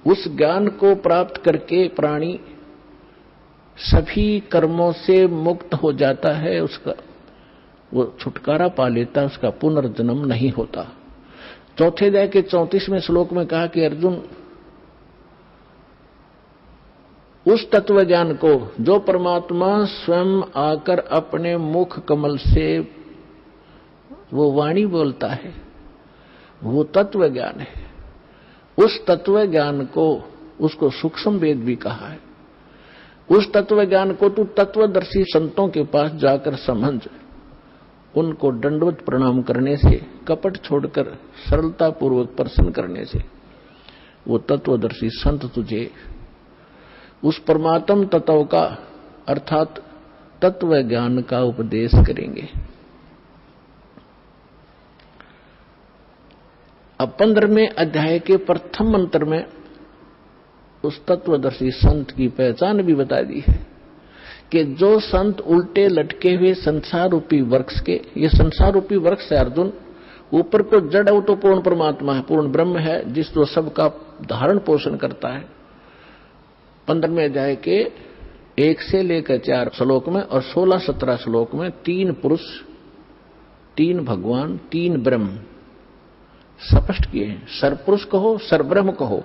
उस ज्ञान को प्राप्त करके प्राणी सभी कर्मों से मुक्त हो जाता है, उसका वो छुटकारा पा लेता, उसका पुनर्जन्म नहीं होता। चौथे अध्याय के 34वें श्लोक में कहा कि अर्जुन, उस तत्व ज्ञान को जो परमात्मा स्वयं आकर अपने मुख कमल से वो वाणी बोलता है, वो तत्व ज्ञान है। उस तत्व ज्ञान को, उसको सूक्ष्म वेद भी कहा है। उस तत्व ज्ञान को तू तत्वदर्शी संतों के पास जाकर समझ, उनको दंडवत प्रणाम करने से, कपट छोड़कर सरलता पूर्वक प्रसन्न करने से वो तत्वदर्शी संत तुझे उस परमात्म तत्व का अर्थात तत्व ज्ञान का उपदेश करेंगे। अब 15वें अध्याय के प्रथम मंत्र में उस तत्वदर्शी संत की पहचान भी बता दी है कि जो संत उल्टे लटके हुए संसार रूपी वृक्ष के, ये संसार रूपी वृक्ष है अर्जुन, ऊपर को जड़ है, वो तो पूर्ण परमात्मा है, पूर्ण ब्रह्म है, जिस जो सबका धारण पोषण करता है। 15वें अध्याय के 1 से लेकर 4 श्लोक में और 16-17 श्लोक में 3 पुरुष तीन भगवान, तीन ब्रह्म स्पष्ट किए हैं। सरपुरुष कहो, सरब्रह्म कहो,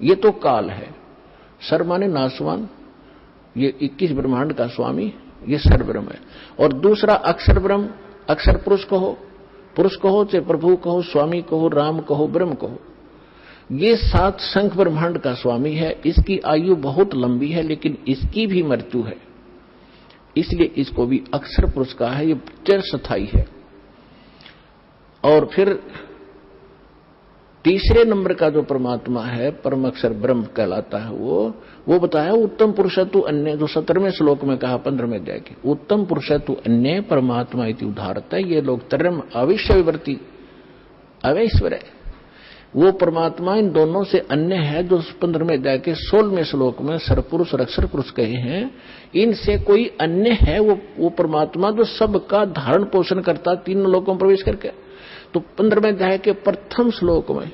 ये तो काल है। सर माने नासवान, ये 21 ब्रह्मांड का स्वामी, ये सरब्रह्म है। और दूसरा अक्षर ब्रह्म, अक्षर पुरुष कहो, चाहे प्रभु कहो, स्वामी कहो, राम कहो, ब्रह्म कहो, ये 7 संख्य ब्रह्मांड का स्वामी है। इसकी आयु बहुत लंबी है, लेकिन इसकी भी मृत्यु है, इसलिए इसको भी अक्षर पुरुष कहा है। ये चिरस्थायी है। और फिर तीसरे नंबर का जो परमात्मा है, परम अक्षर ब्रह्म कहलाता है, वो बताया उत्तम पुरुषत्व अन्य, जो 17वें श्लोक में कहा 15वें अध्याय के, उत्तम पुरुषत्व अन्य परमात्मा इति उदाहरत है। ये लोग तरम अविश्य विवर्ती अवैश्वर है। वो परमात्मा इन दोनों से अन्य है, जो 15वें अध्याय के 16वें श्लोक में सरपुरुष और अक्षर पुरुष कहे हैं। इनसे कोई अन्य है वो परमात्मा जो सबका धारण पोषण करता, तीनों लोकों में प्रवेश करके। तो 15वें अध्याय के प्रथम श्लोक में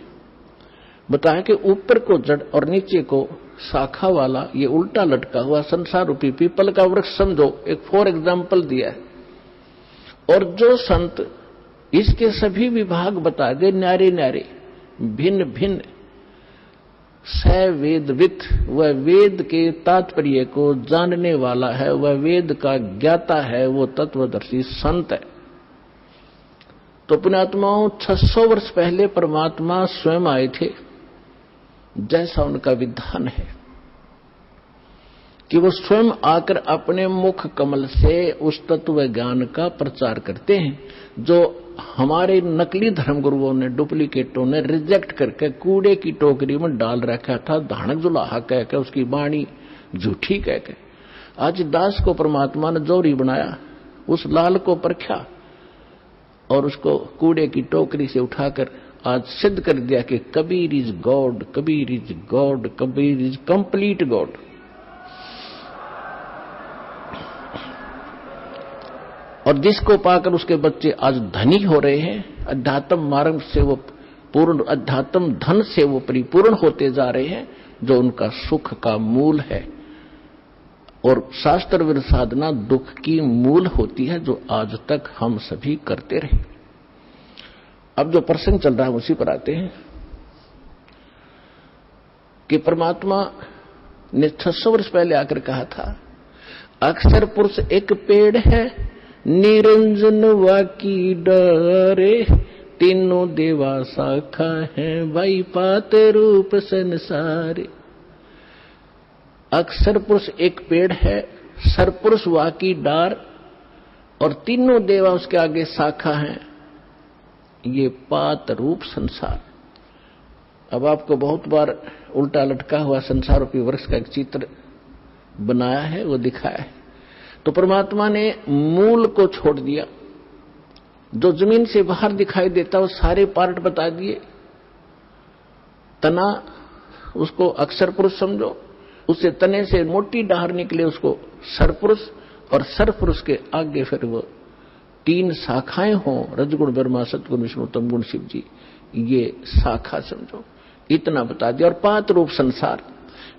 बताया कि ऊपर को जड़ और नीचे को शाखा वाला ये उल्टा लटका हुआ संसार रूपी पीपल का वृक्ष समझो, एक फॉर एग्जाम्पल दिया है। और जो संत इसके सभी विभाग बता दे, न्यारे न्यारे, भिन्न भिन्न, सवेदवित, वह वेद के तात्पर्य को जानने वाला है, वह वेद का ज्ञाता है, वो तत्वदर्शी संत है। तो पुण्यात्माओं, 600 वर्ष पहले परमात्मा स्वयं आए थे, जैसा उनका विधान है कि वो स्वयं आकर अपने मुख कमल से उस तत्व ज्ञान का प्रचार करते हैं, जो हमारे नकली धर्मगुरुओं ने, डुप्लीकेटों ने रिजेक्ट करके कूड़े की टोकरी में डाल रखा था, धानक जुलाहा कह के, उसकी वाणी झूठी कह के। आज दास को परमात्मा ने जोरी बनाया, उस लाल को परखा और उसको कूड़े की टोकरी से उठाकर आज सिद्ध कर दिया कि Kabir is God, Kabir is God, Kabir is complete God. और जिसको पाकर उसके बच्चे आज धनी हो रहे हैं, अध्यात्म मार्ग से वो पूर्ण, अध्यात्म धन से वो परिपूर्ण होते जा रहे हैं, जो उनका सुख का मूल है। और शास्त्र विरुद्ध साधना दुख की मूल होती है, जो आज तक हम सभी करते रहे। अब जो प्रसंग चल रहा है उसी पर आते हैं कि परमात्मा ने 600 वर्ष पहले आकर कहा था, अक्षर पुरुष एक पेड़ है, निरंजन वाकी डरे, तीनों देवा शाखा है, भाई पात रूप संसारे। अक्षर पुरुष एक पेड़ है, सरपुरुष वाकी डार, और तीनों देवा उसके आगे शाखा हैं, ये पात रूप संसार। अब आपको बहुत बार उल्टा लटका हुआ संसार रूपी वृक्ष का एक चित्र बनाया है, वो दिखाया है। तो परमात्मा ने मूल को छोड़ दिया, जो जमीन से बाहर दिखाई देता वो सारे पार्ट बता दिए। तना, उसको अक्षर पुरुष समझो, उससे तने से मोटी डाहर निकले उसको सरपुरुष, और सरपुरुष के आगे फिर वो 3 शाखाएं हों, रजगुण ब्रह्मा, सतगुण विष्णु, तमगुण शिव जी, ये शाखा समझो, इतना बता दिया। और पात रूप संसार।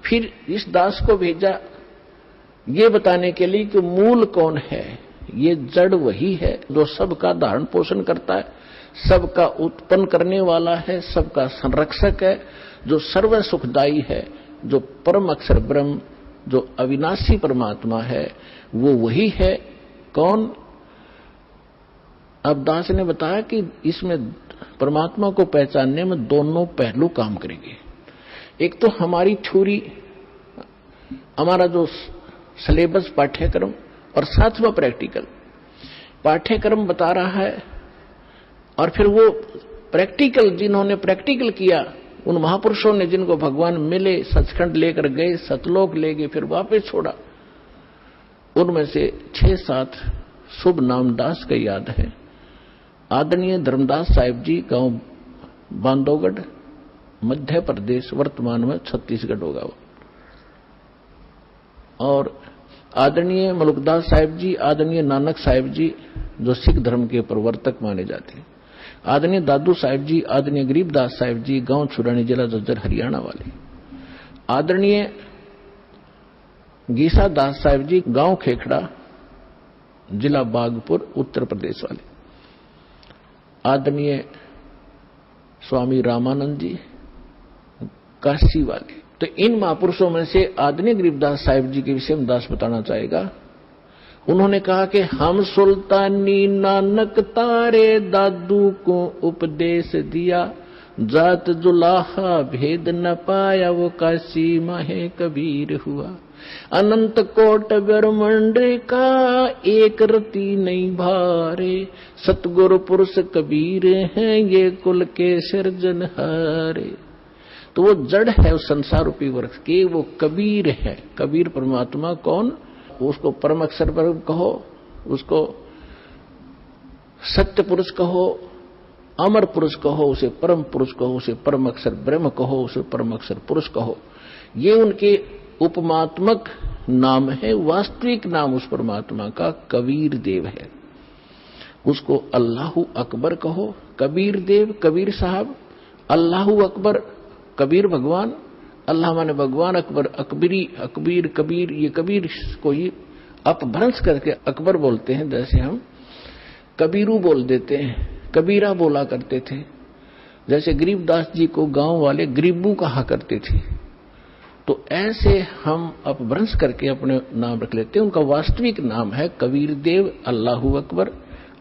फिर इस दास को भेजा ये बताने के लिए कि मूल कौन है। ये जड़ वही है जो सबका धारण पोषण करता है, सबका उत्पन्न करने वाला है, सबका संरक्षक है, जो सर्व सुखदायी है, जो परम अक्षर ब्रह्म, जो अविनाशी परमात्मा है, वो वही है। कौन? अब दास ने बताया कि इसमें परमात्मा को पहचानने में दोनों पहलू काम करेंगे। एक तो हमारी थ्योरी, हमारा जो सिलेबस पाठ्यक्रम, और 7वां प्रैक्टिकल। पाठ्यक्रम बता रहा है, और फिर वो प्रैक्टिकल, जिन्होंने प्रैक्टिकल किया, उन महापुरुषों ने जिनको भगवान मिले, सचखंड लेकर गए, सतलोक ले गए, फिर वापस छोड़ा, उनमें से 6-7 शुभ नाम दास का याद है। आदरणीय धर्मदास साहिब जी, गांव बांधवगढ़, मध्य प्रदेश, वर्तमान में छत्तीसगढ़ होगा वो। और आदरणीय मलुकदास साहिब जी, आदरणीय नानक साहिब जी, जो सिख धर्म के प्रवर्तक माने जाते हैं, आदरणीय दादू साहिब जी, आदरणीय गरीबदास साहिब जी, गांव छुरानी, जिला जज्जर, हरियाणा वाले, आदरणीय गीसा दास साहिब जी, गांव खेखड़ा, जिला बागपुर, उत्तर प्रदेश वाले, आदरणीय स्वामी रामानंद जी काशी वाले। तो इन महापुरुषों में से आदरणीय गरीबदास साहिब जी के विषय में दास बताना चाहेगा। उन्होंने कहा कि हम सुल्तानी नानक तारे दादू को उपदेश दिया, जात जुलाहा भेद न पाया वो काशी माहे कबीर हुआ। अनंत कोट ब्रह्मांड का एक रति नहीं भारे, सतगुरु पुरुष कबीर हैं ये कुल के सिरजनहारे। तो वो जड़ है उस संसार रूपी वृक्ष के, वो कबीर है। कबीर परमात्मा कौन? उसको परम अक्षर पर कहो, उसको सत्य पुरुष कहो, अमर पुरुष कहो, उसे परम पुरुष कहो, उसे परम अक्षर ब्रह्म कहो, उसे परम अक्षर पुरुष कहो। ये उनके उपमात्मक नाम है। वास्तविक नाम उस परमात्मा का कबीर देव है। उसको अल्लाहु अकबर कहो, कबीर देव, कबीर साहब, अल्लाहु अकबर, कबीर भगवान, अल्लाह माने भगवान, अकबर अकबरी, अकबीर कबीर, ये कबीर को ही अपभ्रंश करके अकबर बोलते हैं। जैसे हम कबीरू बोल देते हैं, कबीरा बोला करते थे। जैसे गरीबदास जी को गांव वाले गरीबू कहा करते थे। तो ऐसे हम अपभ्रंश करके अपने नाम रख लेते हैं। उनका वास्तविक नाम है कबीर देव, अल्लाहु अकबर,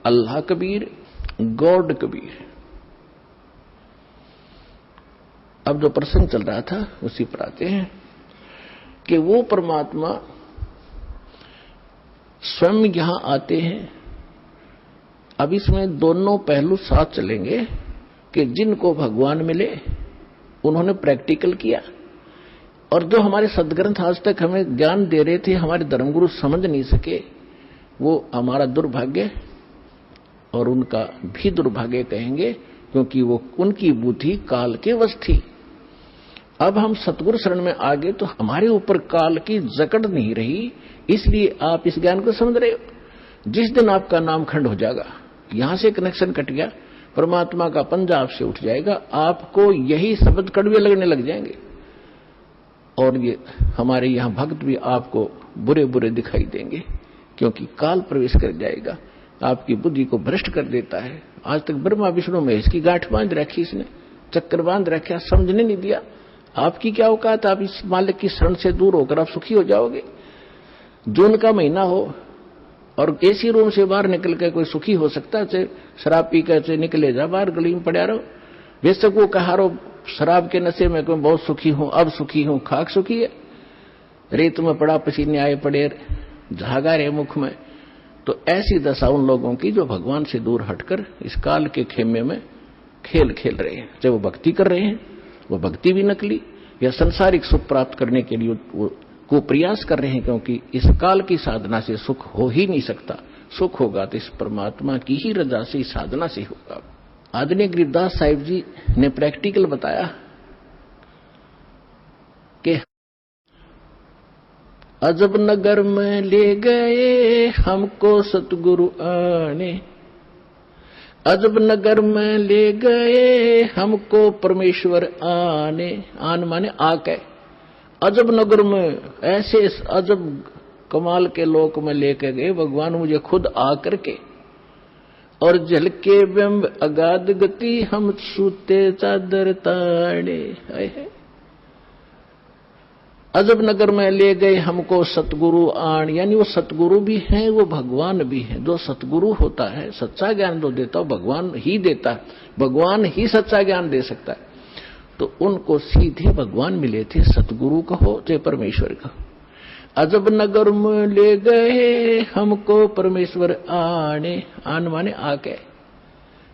अल्लाह कबीर, गॉड कबीर। अब जो प्रसंग चल रहा था उसी पर आते हैं कि वो परमात्मा स्वयं यहां आते हैं। अब इसमें दोनों पहलू साथ चलेंगे कि जिनको भगवान मिले उन्होंने प्रैक्टिकल किया, और जो हमारे सदग्रंथ आज तक हमें ज्ञान दे रहे थे, हमारे धर्मगुरु समझ नहीं सके, वो हमारा दुर्भाग्य और उनका भी दुर्भाग्य कहेंगे, क्योंकि वो उनकी बुद्धि काल के वश थी। अब हम सतगुरु शरण में आ गए तो हमारे ऊपर काल की जकड़ नहीं रही, इसलिए आप इस ज्ञान को समझ रहे हो। जिस दिन आपका नाम खंड हो जाएगा, यहां से कनेक्शन कट गया, परमात्मा का पंजा आपसे उठ जाएगा, आपको यही शब्द कड़वे लगने लग जाएंगे। और ये हमारे यहां भक्त भी आपको बुरे बुरे दिखाई देंगे, क्योंकि काल प्रवेश कर जाएगा, आपकी बुद्धि को भ्रष्ट कर देता है। आज तक ब्रह्मा विष्णु महेश की गांठ बांध रखी, इसने चक्कर बांध रखा, समझने नहीं दिया। आपकी क्या औकात, आप इस मालिक की शरण से दूर होकर आप सुखी हो जाओगे। जून का महीना हो और एसी रूम से बाहर निकल के कोई सुखी हो सकता है? शराब पी कर निकले जा बाहर, गली में पड़ा रहो। बेशक वो कहा रो शराब के नशे में कोई बहुत सुखी हूं, अब सुखी हूं, खाक सुखी है, रेत में पड़ा, पसीने आए पड़े, झागा रहे मुख में। तो ऐसी दशा उन लोगों की जो भगवान से दूर हटकर इस काल के खेमे में खेल खेल रहे हैं। चाहे वो भक्ति कर रहे हैं, वो भक्ति भी नकली, या संसारिक सुख प्राप्त करने के लिए को प्रयास कर रहे हैं, क्योंकि इस काल की साधना से सुख हो ही नहीं सकता। सुख होगा तो इस परमात्मा की ही रजा से, इस साधना से होगा। आदरणीय गरीबदास साहिब जी ने प्रैक्टिकल बताया कि अजब नगर में ले गए हमको सतगुरु आने, अजब नगर में ले गए हमको परमेश्वर आने। आन माने आके, अजब नगर में, ऐसे अजब कमाल के लोक में लेके गए भगवान मुझे खुद आकर के। और जल के बिंब अगाध गति हम सूते चादर ताड़े। अजब नगर में ले गए हमको सतगुरु आन, यानी वो सतगुरु भी हैं, वो भगवान भी हैं। जो सतगुरु होता है, सच्चा ज्ञान जो देता है भगवान ही देता है, भगवान ही सच्चा ज्ञान दे सकता है। तो उनको सीधे भगवान मिले थे, सतगुरु कहो चाहे परमेश्वर कहो। अजब नगर में ले गए हमको परमेश्वर आने, आन माने आके।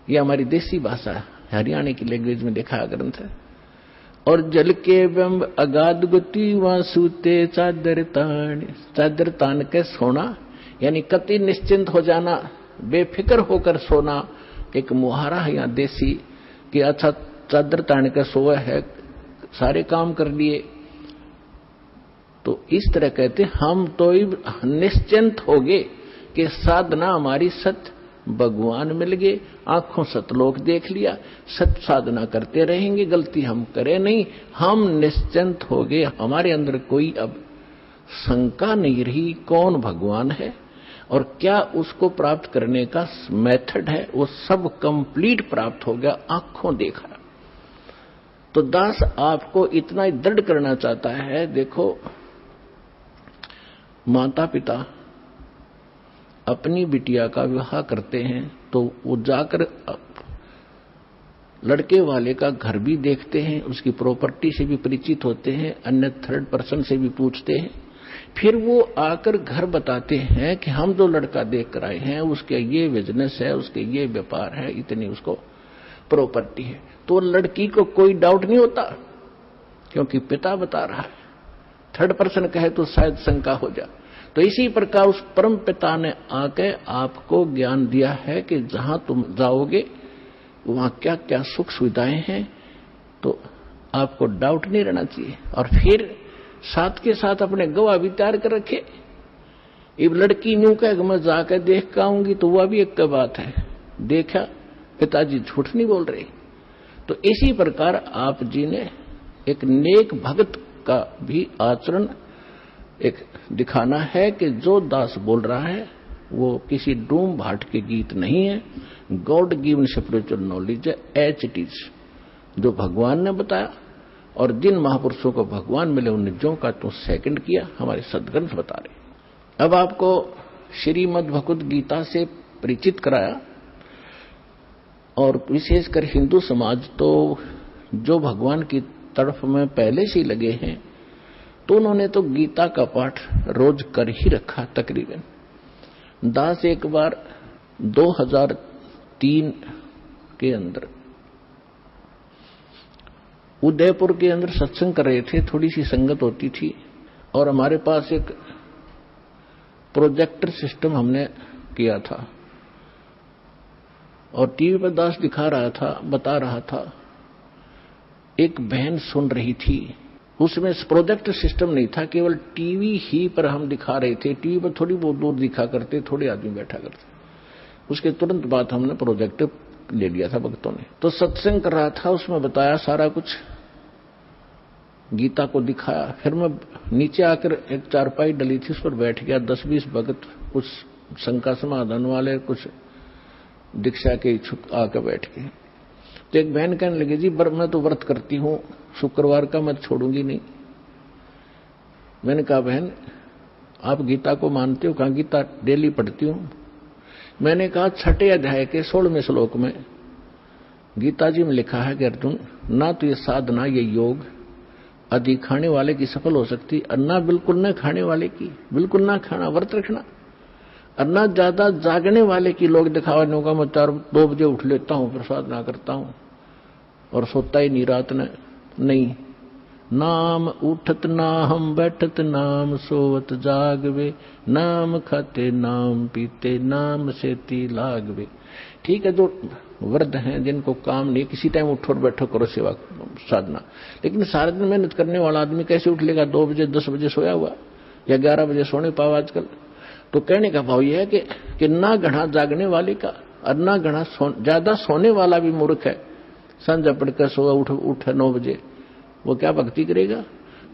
ये हमारी देसी भाषा हरियाणा की लैंग्वेज में देखा ग्रंथ है। और जल के बिंब अगाध गति वहां सूते चादर तान, चादर तान के सोना, यानी कति निश्चिंत हो जाना, बेफिक्र होकर सोना। एक मुहारा है यहाँ देसी कि अच्छा चादर तान के सोए है, सारे काम कर लिए। तो इस तरह कहते हम तो निश्चिंत हो गए कि साधना हमारी सत्य भगवान मिल गए, आंखों सतलोक देख लिया, सत्य साधना करते रहेंगे, गलती हम करें नहीं, हम निश्चिंत हो गए। हमारे अंदर कोई अब शंका नहीं रही कौन भगवान है। और क्या उसको प्राप्त करने का मेथड है, वो सब कंप्लीट प्राप्त हो गया, आंखों देखा। तो दास आपको इतना ही दृढ़ करना चाहता है। देखो, माता पिता अपनी बिटिया का विवाह करते हैं तो वो जाकर लड़के वाले का घर भी देखते हैं, उसकी प्रॉपर्टी से भी परिचित होते हैं, अन्य थर्ड पर्सन से भी पूछते हैं, फिर वो आकर घर बताते हैं कि हम जो लड़का देख कर आए हैं उसके ये बिजनेस है, उसके ये व्यापार है, इतनी उसको प्रॉपर्टी है। तो लड़की को कोई डाउट नहीं होता क्योंकि पिता बता रहा है। थर्ड पर्सन कहे तो शायद शंका हो जाए। तो इसी प्रकार उस परम पिता ने आके आपको ज्ञान दिया है कि जहां तुम जाओगे वहां क्या क्या सुख सुविधाएं हैं, तो आपको डाउट नहीं रहना चाहिए। और फिर साथ के साथ अपने गवाह भी तैयार कर रखे। अब लड़की न्यू कहे कि मैं जाकर देख के आऊंगी, तो वह भी एक बात है, देखा पिताजी झूठ नहीं बोल रहे। तो इसी प्रकार आप जी ने एक नेक भक्त का भी आचरण एक दिखाना है कि जो दास बोल रहा है वो किसी डूम भाट के गीत नहीं है, गॉड गिवन स्पिरिचुअल नॉलेज है, एच इट इज, जो भगवान ने बताया। और जिन महापुरुषों को भगवान मिले उन्हें जो का तो सेकंड किया, हमारे सदग्रंथ बता रहे। अब आपको श्रीमद् भगवद गीता से परिचित कराया, और विशेषकर हिंदू समाज तो जो भगवान की तरफ में पहले से ही लगे हैं, तो उन्होंने तो गीता का पाठ रोज कर ही रखा तकरीबन। दास एक बार 2003 के अंदर उदयपुर के अंदर सत्संग कर रहे थे, थोड़ी सी संगत होती थी, और हमारे पास एक प्रोजेक्टर सिस्टम हमने किया था, और टीवी पर दास दिखा रहा था, बता रहा था। एक बहन सुन रही थी, उसमें प्रोजेक्टर सिस्टम नहीं था, केवल टीवी ही पर हम दिखा रहे थे। टीवी पर थोड़ी बहुत दूर दिखा करते, थोड़े आदमी बैठा करते। उसके तुरंत बाद हमने प्रोजेक्टर ले लिया था भक्तों ने। तो सत्संग कर रहा था, उसमें बताया सारा कुछ, गीता को दिखाया। फिर मैं नीचे आकर एक चारपाई डली थी, उस पर बैठ गया। 10-20 भगत, कुछ शंका समाधान वाले, कुछ दीक्षा के इच्छुक आकर बैठ गए। तो एक बहन कहने लगी, जी मैं तो व्रत करती हूं, शुक्रवार का मैं छोड़ूंगी नहीं। मैंने कहा, बहन आप गीता को मानते हो? कहा गीता डेली पढ़ती हूं। मैंने कहा 6 अध्याय के 16वें श्लोक में गीता जी में लिखा है कि अर्जुन, ना तो ये साधना, ये योग अधिक खाने वाले की सफल हो सकती, और ना बिल्कुल न खाने वाले की, बिल्कुल ना खाना, व्रत रखना, और ना ज्यादा जागने वाले की। लोग दिखावा होगा, मैं 2 बजे उठ लेता हूं, प्रसाद ना करता हूं और सोता ही नहीं रात ने। नहीं, नाम उठत ना हम बैठत, नाम सोवत जागवे, नाम खाते नाम पीते, नाम सेती लागवे। ठीक है, जो वृद्ध हैं जिनको काम नहीं, किसी टाइम उठो और बैठो करो सेवा साधना, लेकिन सारा दिन मेहनत करने वाला आदमी कैसे उठ लेगा? 2 बजे 10 बजे सोया हुआ, या 11 बजे सोने पाओ आजकल। तो कहने का भाव यह है कि ना घना जागने वाले का, और ना घना ज्यादा सोने वाला भी मूर्ख है। संध्या पढ़कर सोया उठे 9 बजे, वो क्या भक्ति करेगा?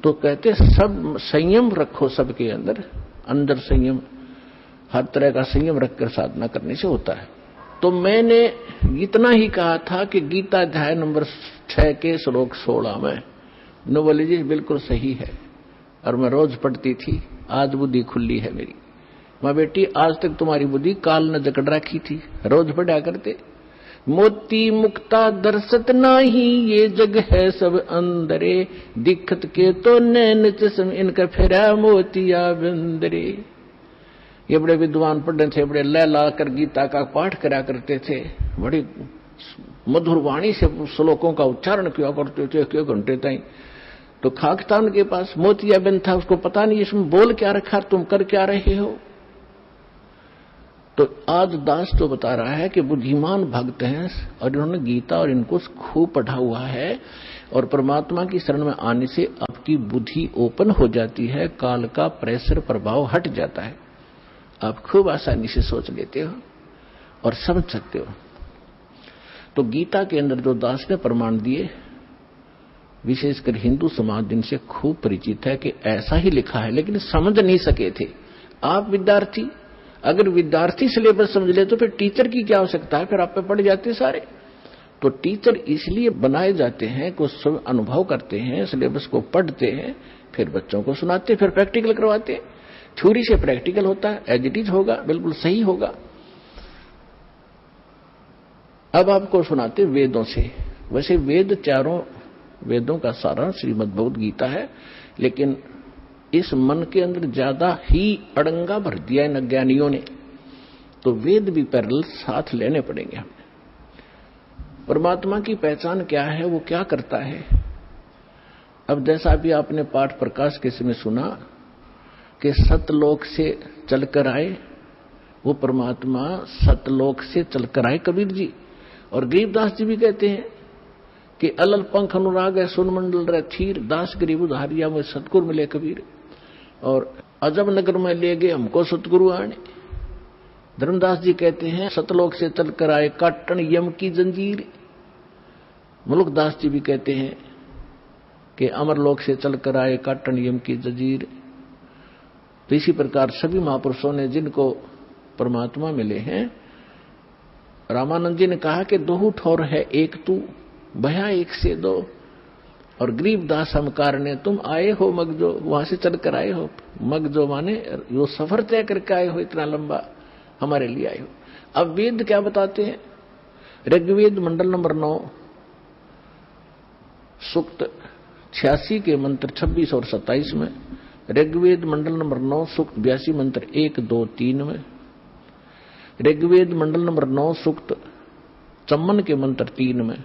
तो कहते सब संयम रखो, सबके अंदर संयम, हर तरह का संयम रखकर साधना करने से होता है। तो मैंने इतना ही कहा था कि गीता अध्याय नंबर 6 के श्लोक 16 में नोबलिजी बिल्कुल सही है, और मैं रोज पढ़ती थी। आज बुद्धि खुली है मेरी। माँ बेटी, आज तक तुम्हारी बुद्धि काल ने जकड़ रखी थी, रोज पढ़ा करते। मोती मुक्ता दर्शत नाही, ये जग है सब अंदरे, दिखत के तो नैन चश्म, इनका फेरा मोतिया बंदरे। ये बड़े विद्वान पंडित थे, बड़े लय ला कर गीता का पाठ करा करते थे, बड़ी मधुर वाणी से श्लोकों का उच्चारण किया करते थे 1 घंटे तक। तो खाक था उनके पास, मोतिया बंद था, उसको पता नहीं इसमें बोल क्या रखा, तुम कर क्या रहे हो। तो आज दास तो बता रहा है कि बुद्धिमान भक्त हैं, और इन्होंने गीता और इनको खूब पढ़ा हुआ है, और परमात्मा की शरण में आने से आपकी बुद्धि ओपन हो जाती है, काल का प्रेशर प्रभाव हट जाता है, आप खूब आसानी से सोच लेते हो और समझ सकते हो। तो गीता के अंदर जो दास ने प्रमाण दिए, विशेषकर हिंदू समाज जिनसे खूब परिचित है कि ऐसा ही लिखा है, लेकिन समझ नहीं सके थे। आप विद्यार्थी, अगर विद्यार्थी सिलेबस समझ ले तो फिर टीचर की क्या आवश्यकता है, फिर आप पे पड़ जाते सारे। तो टीचर इसलिए बनाए जाते हैं कि सब अनुभव करते हैं, सिलेबस को पढ़ते हैं, फिर बच्चों को सुनाते, फिर प्रैक्टिकल करवाते हैं। थ्योरी से प्रैक्टिकल होता है, एज इट इज होगा, बिल्कुल सही होगा। अब आपको सुनाते वेदों से। वैसे वेद चारों वेदों का सारा श्रीमद् भगवद गीता है, लेकिन इस मन के अंदर ज्यादा ही अड़ंगा भर दिया इन अज्ञानियों ने, तो वेद भी पैरेलल साथ लेने पड़ेंगे हमें। परमात्मा की पहचान क्या है, वो क्या करता है। अब जैसा भी आपने पाठ प्रकाश के समय सुना कि सतलोक से चलकर आए, वो परमात्मा सतलोक से चलकर आए कबीर जी। और गरीबदास जी भी कहते हैं कि अलल पंख अनुराग है सुन मंडल रह थीर, दास गरीब उधारिया में सतगुरु मिले कबीर। और अजब नगर में ले गए हमको सतगुरु आने। धर्मदास जी कहते हैं सतलोक से चलकर आए काटन यम की जंजीर। मुलुकदास जी भी कहते हैं कि अमरलोक से चलकर आए काटन यम की जंजीर। तो इसी प्रकार सभी महापुरुषों ने जिनको परमात्मा मिले हैं, रामानंद जी ने कहा कि दो ठोर है एक तू, भया एक से दो। और गरीबदास हमकार ने तुम आए हो मगजो, वहां से चलकर आए हो। मगजो माने वो सफर तय करके आए हो, इतना लंबा हमारे लिए आए हो। अब वेद क्या बताते हैं। ऋग्वेद मंडल नंबर 9 सूक्त 86 के मंत्र 26 और 27 में, ऋग्वेद मंडल नंबर 9 सूक्त 82 मंत्र 1, 2, 3 में, ऋग्वेद मंडल नंबर 9 सूक्त 54 के मंत्र 3 में,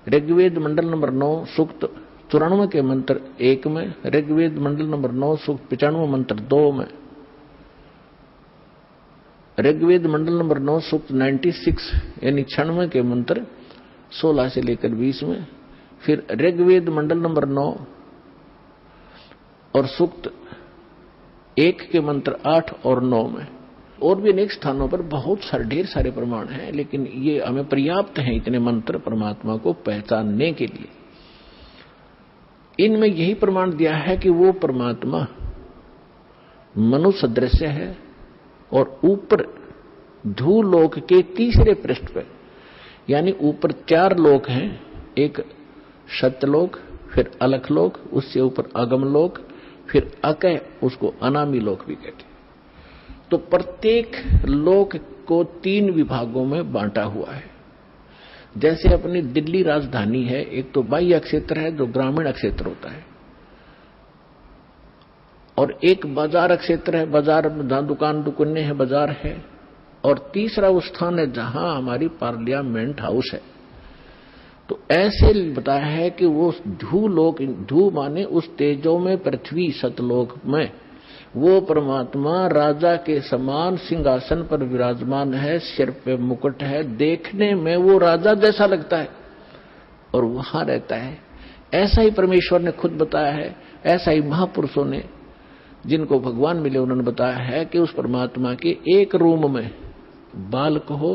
ऋग्वेद मंडल नंबर 9 सूक्त 94 के मंत्र 1 में, ऋग्वेद मंडल नंबर 9 सूक्त 95 मंत्र 2 में, ऋग्वेद मंडल नंबर 9 सूक्त 96 यानी 96 के मंत्र 16 से लेकर 20 में, फिर ऋग्वेद मंडल नंबर 9 और सूक्त 1 के मंत्र 8 और 9 में। और भी अनेक स्थानों पर बहुत सारे ढेर सारे प्रमाण हैं, लेकिन ये हमें पर्याप्त हैं इतने मंत्र परमात्मा को पहचानने के लिए। इनमें यही प्रमाण दिया है कि वो परमात्मा मनुष्य दृश्य है और ऊपर धूलोक के तीसरे पृष्ठ पर, यानी ऊपर 4 लोक हैं, एक सत्यलोक, फिर अलखलोक, उससे ऊपर अगमलोक, फिर अकय, उसको अनामी लोक भी कहते हैं। तो प्रत्येक लोक को 3 विभागों में बांटा हुआ है। जैसे अपनी दिल्ली राजधानी है, एक तो बाह्य क्षेत्र है जो ग्रामीण क्षेत्र होता है, और एक बाजार क्षेत्र है, बाजार में जहां दुकान दुकानें हैं, बाजार है, और तीसरा वो स्थान है जहां हमारी पार्लियामेंट हाउस है। तो ऐसे बताया है कि वो धूलोक, धू माने उस तेजो में पृथ्वी सतलोक में वो परमात्मा राजा के समान सिंहासन पर विराजमान है, सिर पे मुकुट है, देखने में वो राजा जैसा लगता है और वहां रहता है। ऐसा ही परमेश्वर ने खुद बताया है, ऐसा ही महापुरुषों ने जिनको भगवान मिले उन्होंने बताया है कि उस परमात्मा के एक रूम में बाल कहो,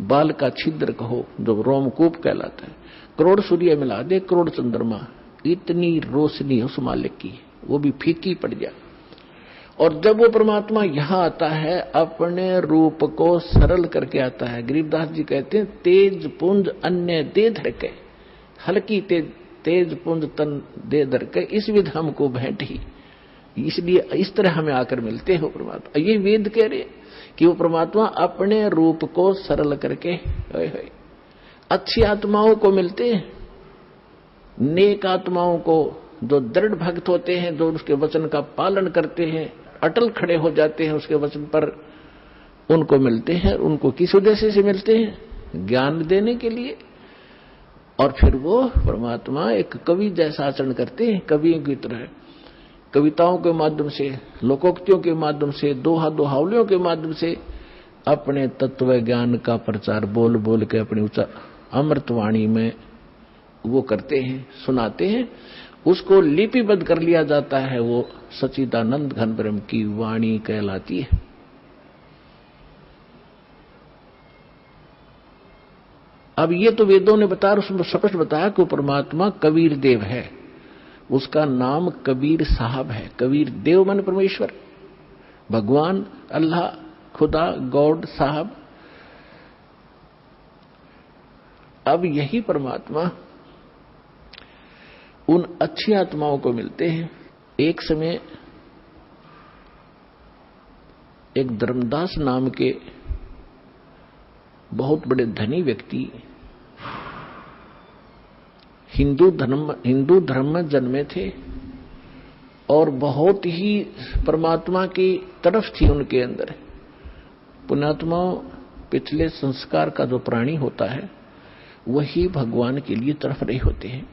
बाल का छिद्र कहो जो रोमकूप कहलाता है, करोड़ सूर्य मिला दे, करोड़ चंद्रमा, इतनी रोशनी उस मालिक की, वो भी फीकी पड़ जाए। और जब वो परमात्मा यहां आता है अपने रूप को सरल करके आता है। गरीबदास जी कहते हैं तेज पुंज अन्य दे धर के, हल्की तेज पुंज तन दे धर के, इस विध हमको भेंट ही। इसलिए इस तरह हमें आकर मिलते हो परमात्मा। ये वेद कह रहे कि वो परमात्मा अपने रूप को सरल करके अच्छी आत्माओं को मिलते हैं, नेक आत्माओं को, जो दृढ़ भक्त होते हैं, जो उसके वचन का पालन करते हैं, अटल खड़े हो जाते हैं उसके वचन पर, उनको मिलते हैं। उनको किस उद्देश्य से मिलते हैं? ज्ञान देने के लिए। और फिर वो परमात्मा एक कवि जैसा आचरण करते हैं, कवियों की तरह, कविताओं के माध्यम से, लोकोक्तियों के माध्यम से, दोहा दोहावलियों के माध्यम से अपने तत्व ज्ञान का प्रचार बोल बोल के अपनी उच्च अमृतवाणी में वो करते हैं, सुनाते हैं। उसको लिपिबद्ध कर लिया जाता है, वो सच्चिदानंद घन ब्रह्म की वाणी कहलाती है। अब ये तो वेदों ने बताया, उसमें स्पष्ट बताया कि परमात्मा कबीर देव है, उसका नाम कबीर साहब है। कबीर देव मन परमेश्वर, भगवान, अल्लाह, खुदा, गॉड, साहब। अब यही परमात्मा उन अच्छी आत्माओं को मिलते हैं। एक समय एक धर्मदास नाम के बहुत बड़े धनी व्यक्ति हिंदू धर्म में जन्मे थे और बहुत ही परमात्मा की तरफ थी उनके अंदर। पुण्यात्माओं, पिछले संस्कार का जो प्राणी होता है वही भगवान के लिए तरफ रहे होते हैं।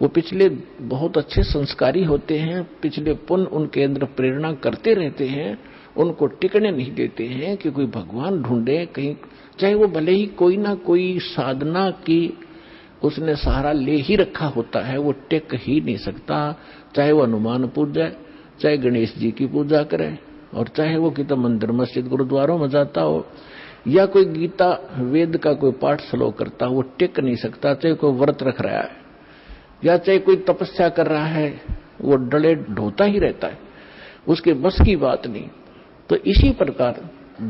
वो पिछले बहुत अच्छे संस्कारी होते हैं, पिछले पुण्य उनके अंदर प्रेरणा करते रहते हैं, उनको टिकने नहीं देते हैं कि कोई भगवान ढूंढे कहीं, चाहे वो भले ही कोई ना कोई साधना की उसने सहारा ले ही रखा होता है, वो टिक ही नहीं सकता। चाहे वो हनुमान पूजा, चाहे गणेश जी की पूजा करे, और चाहे वो कितना मंदिर मस्जिद गुरुद्वारों में जाता हो, या कोई गीता वेद का कोई पाठ श्लोक करता हो, वो टिक नहीं सकता। चाहे कोई व्रत रख रहा है या चाहे कोई तपस्या कर रहा है, वो डले ढोता ही रहता है, उसके बस की बात नहीं। तो इसी प्रकार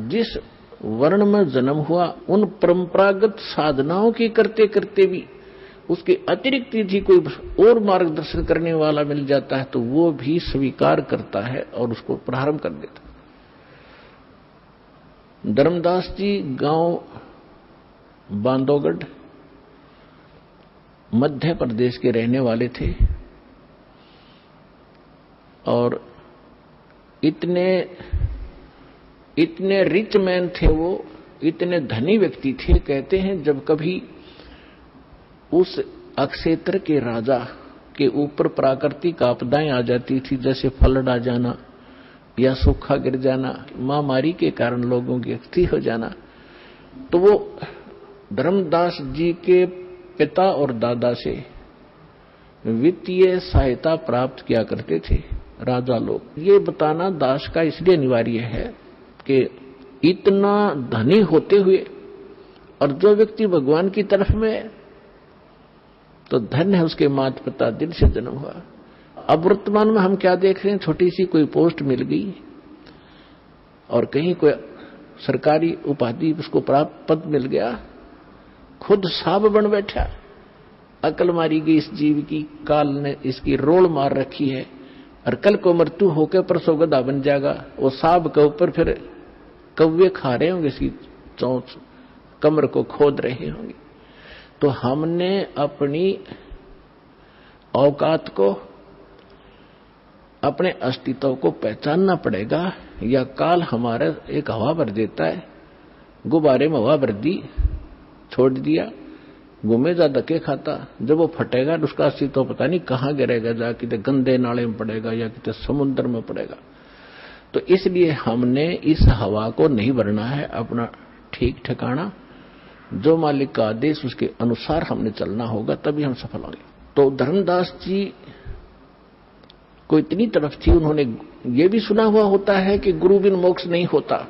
जिस वर्ण में जन्म हुआ, उन परंपरागत साधनाओं की करते करते भी उसके अतिरिक्त यदि कोई और मार्गदर्शन करने वाला मिल जाता है तो वो भी स्वीकार करता है और उसको प्रारंभ कर देता है। धर्मदास जी गांव बांधवगढ़ मध्य प्रदेश के रहने वाले थे और इतने रिच मैन थे वो, इतने धनी व्यक्ति थे। कहते हैं जब कभी उस अक्षेत्र के राजा के ऊपर प्राकृतिक आपदाएं आ जाती थी, जैसे फ्लड आ जाना या सूखा गिर जाना, महामारी के कारण लोगों की हत्या हो जाना, तो वो धर्मदास जी के पिता और दादा से वित्तीय सहायता प्राप्त किया करते थे राजा लोग। ये बताना दास का इसलिए अनिवार्य है कि इतना धनी होते हुए और जो व्यक्ति भगवान की तरफ में, तो धन्य है उसके माता पिता दिल से जन्म हुआ। अब वर्तमान में हम क्या देख रहे हैं, छोटी सी कोई पोस्ट मिल गई और कहीं कोई सरकारी उपाधि उसको प्राप्त पद मिल गया, खुद साहब बन बैठा। अकल मारी गई इस जीव की, काल ने इसकी रोल मार रखी है और कल को मृत्यु होकर परसों गधा बन जाएगा। वो साहब के ऊपर फिर कौवे खा रहे होंगे, इसकी चोंच कमर को खोद रहे होंगे। तो हमने अपनी औकात को, अपने अस्तित्व को पहचानना पड़ेगा, या काल हमारा एक हवा भर देता है, गुब्बारे में हवा भर दी, छोड़ दिया, घूमेगा धक्के खाता, जब वो फटेगा तो उसका अस्तित्व पता नहीं कहाँ गिरेगा, जा कितने गंदे नाले में पड़ेगा या कितने समुद्र में पड़ेगा। तो इसलिए हमने इस हवा को नहीं भरना है, अपना ठीक ठिकाना, जो मालिक का आदेश उसके अनुसार हमने चलना होगा, तभी हम सफल होंगे। तो धर्मदास जी को इतनी तरफ थी, उन्होंने ये भी सुना हुआ होता है कि गुरु बिन मोक्ष नहीं होता,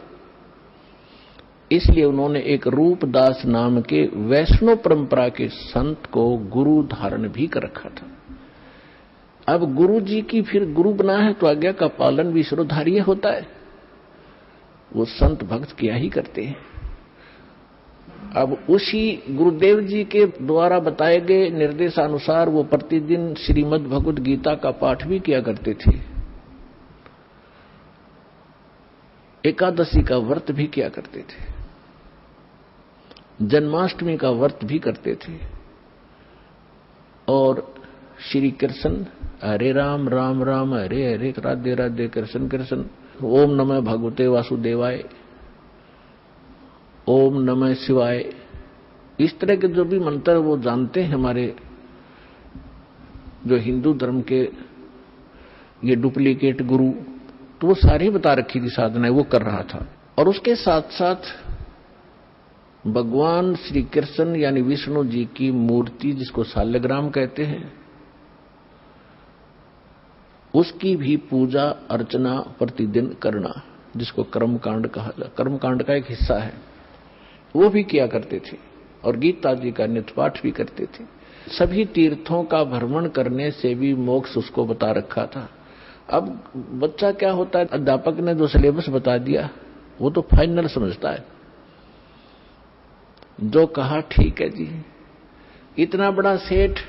इसलिए उन्होंने एक रूपदास नाम के वैष्णव परंपरा के संत को गुरु धारण भी कर रखा था। अब गुरु जी की फिर गुरु बना है तो आज्ञा का पालन भी शिरोधार्य होता है, वो संत भक्त किया ही करते हैं। अब उसी गुरुदेव जी के द्वारा बताए गए निर्देशानुसार वो प्रतिदिन श्रीमद् भगवद गीता का पाठ भी किया करते थे, एकादशी का व्रत भी किया करते थे, जन्माष्टमी का व्रत भी करते थे, और श्री कृष्ण हरे राम राम राम हरे हरे राधे राधे कृष्ण कृष्ण, ओम नमः भगवते वासुदेवाय, ओम नमः शिवाय, इस तरह के जो भी मंत्र वो जानते हैं हमारे जो हिंदू धर्म के ये डुप्लीकेट गुरु, तो वो सारी बता रखी थी साधनाएं, वो कर रहा था। और उसके साथ साथ भगवान श्री कृष्ण यानी विष्णु जी की मूर्ति, जिसको शालग्राम कहते हैं, उसकी भी पूजा अर्चना प्रतिदिन करना, जिसको कर्मकांड कहा जाता, कर्मकांड का एक हिस्सा है, वो भी किया करते थे। और गीता जी का नित्य पाठ भी करते थे। सभी तीर्थों का भ्रमण करने से भी मोक्ष उसको बता रखा था। अब बच्चा क्या होता है, अध्यापक ने जो सिलेबस बता दिया वो तो फाइनल समझता है। जो कहा ठीक है जी। इतना बड़ा सेठ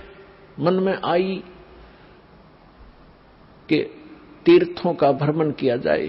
मन में आई कि तीर्थों का भ्रमण किया जाए,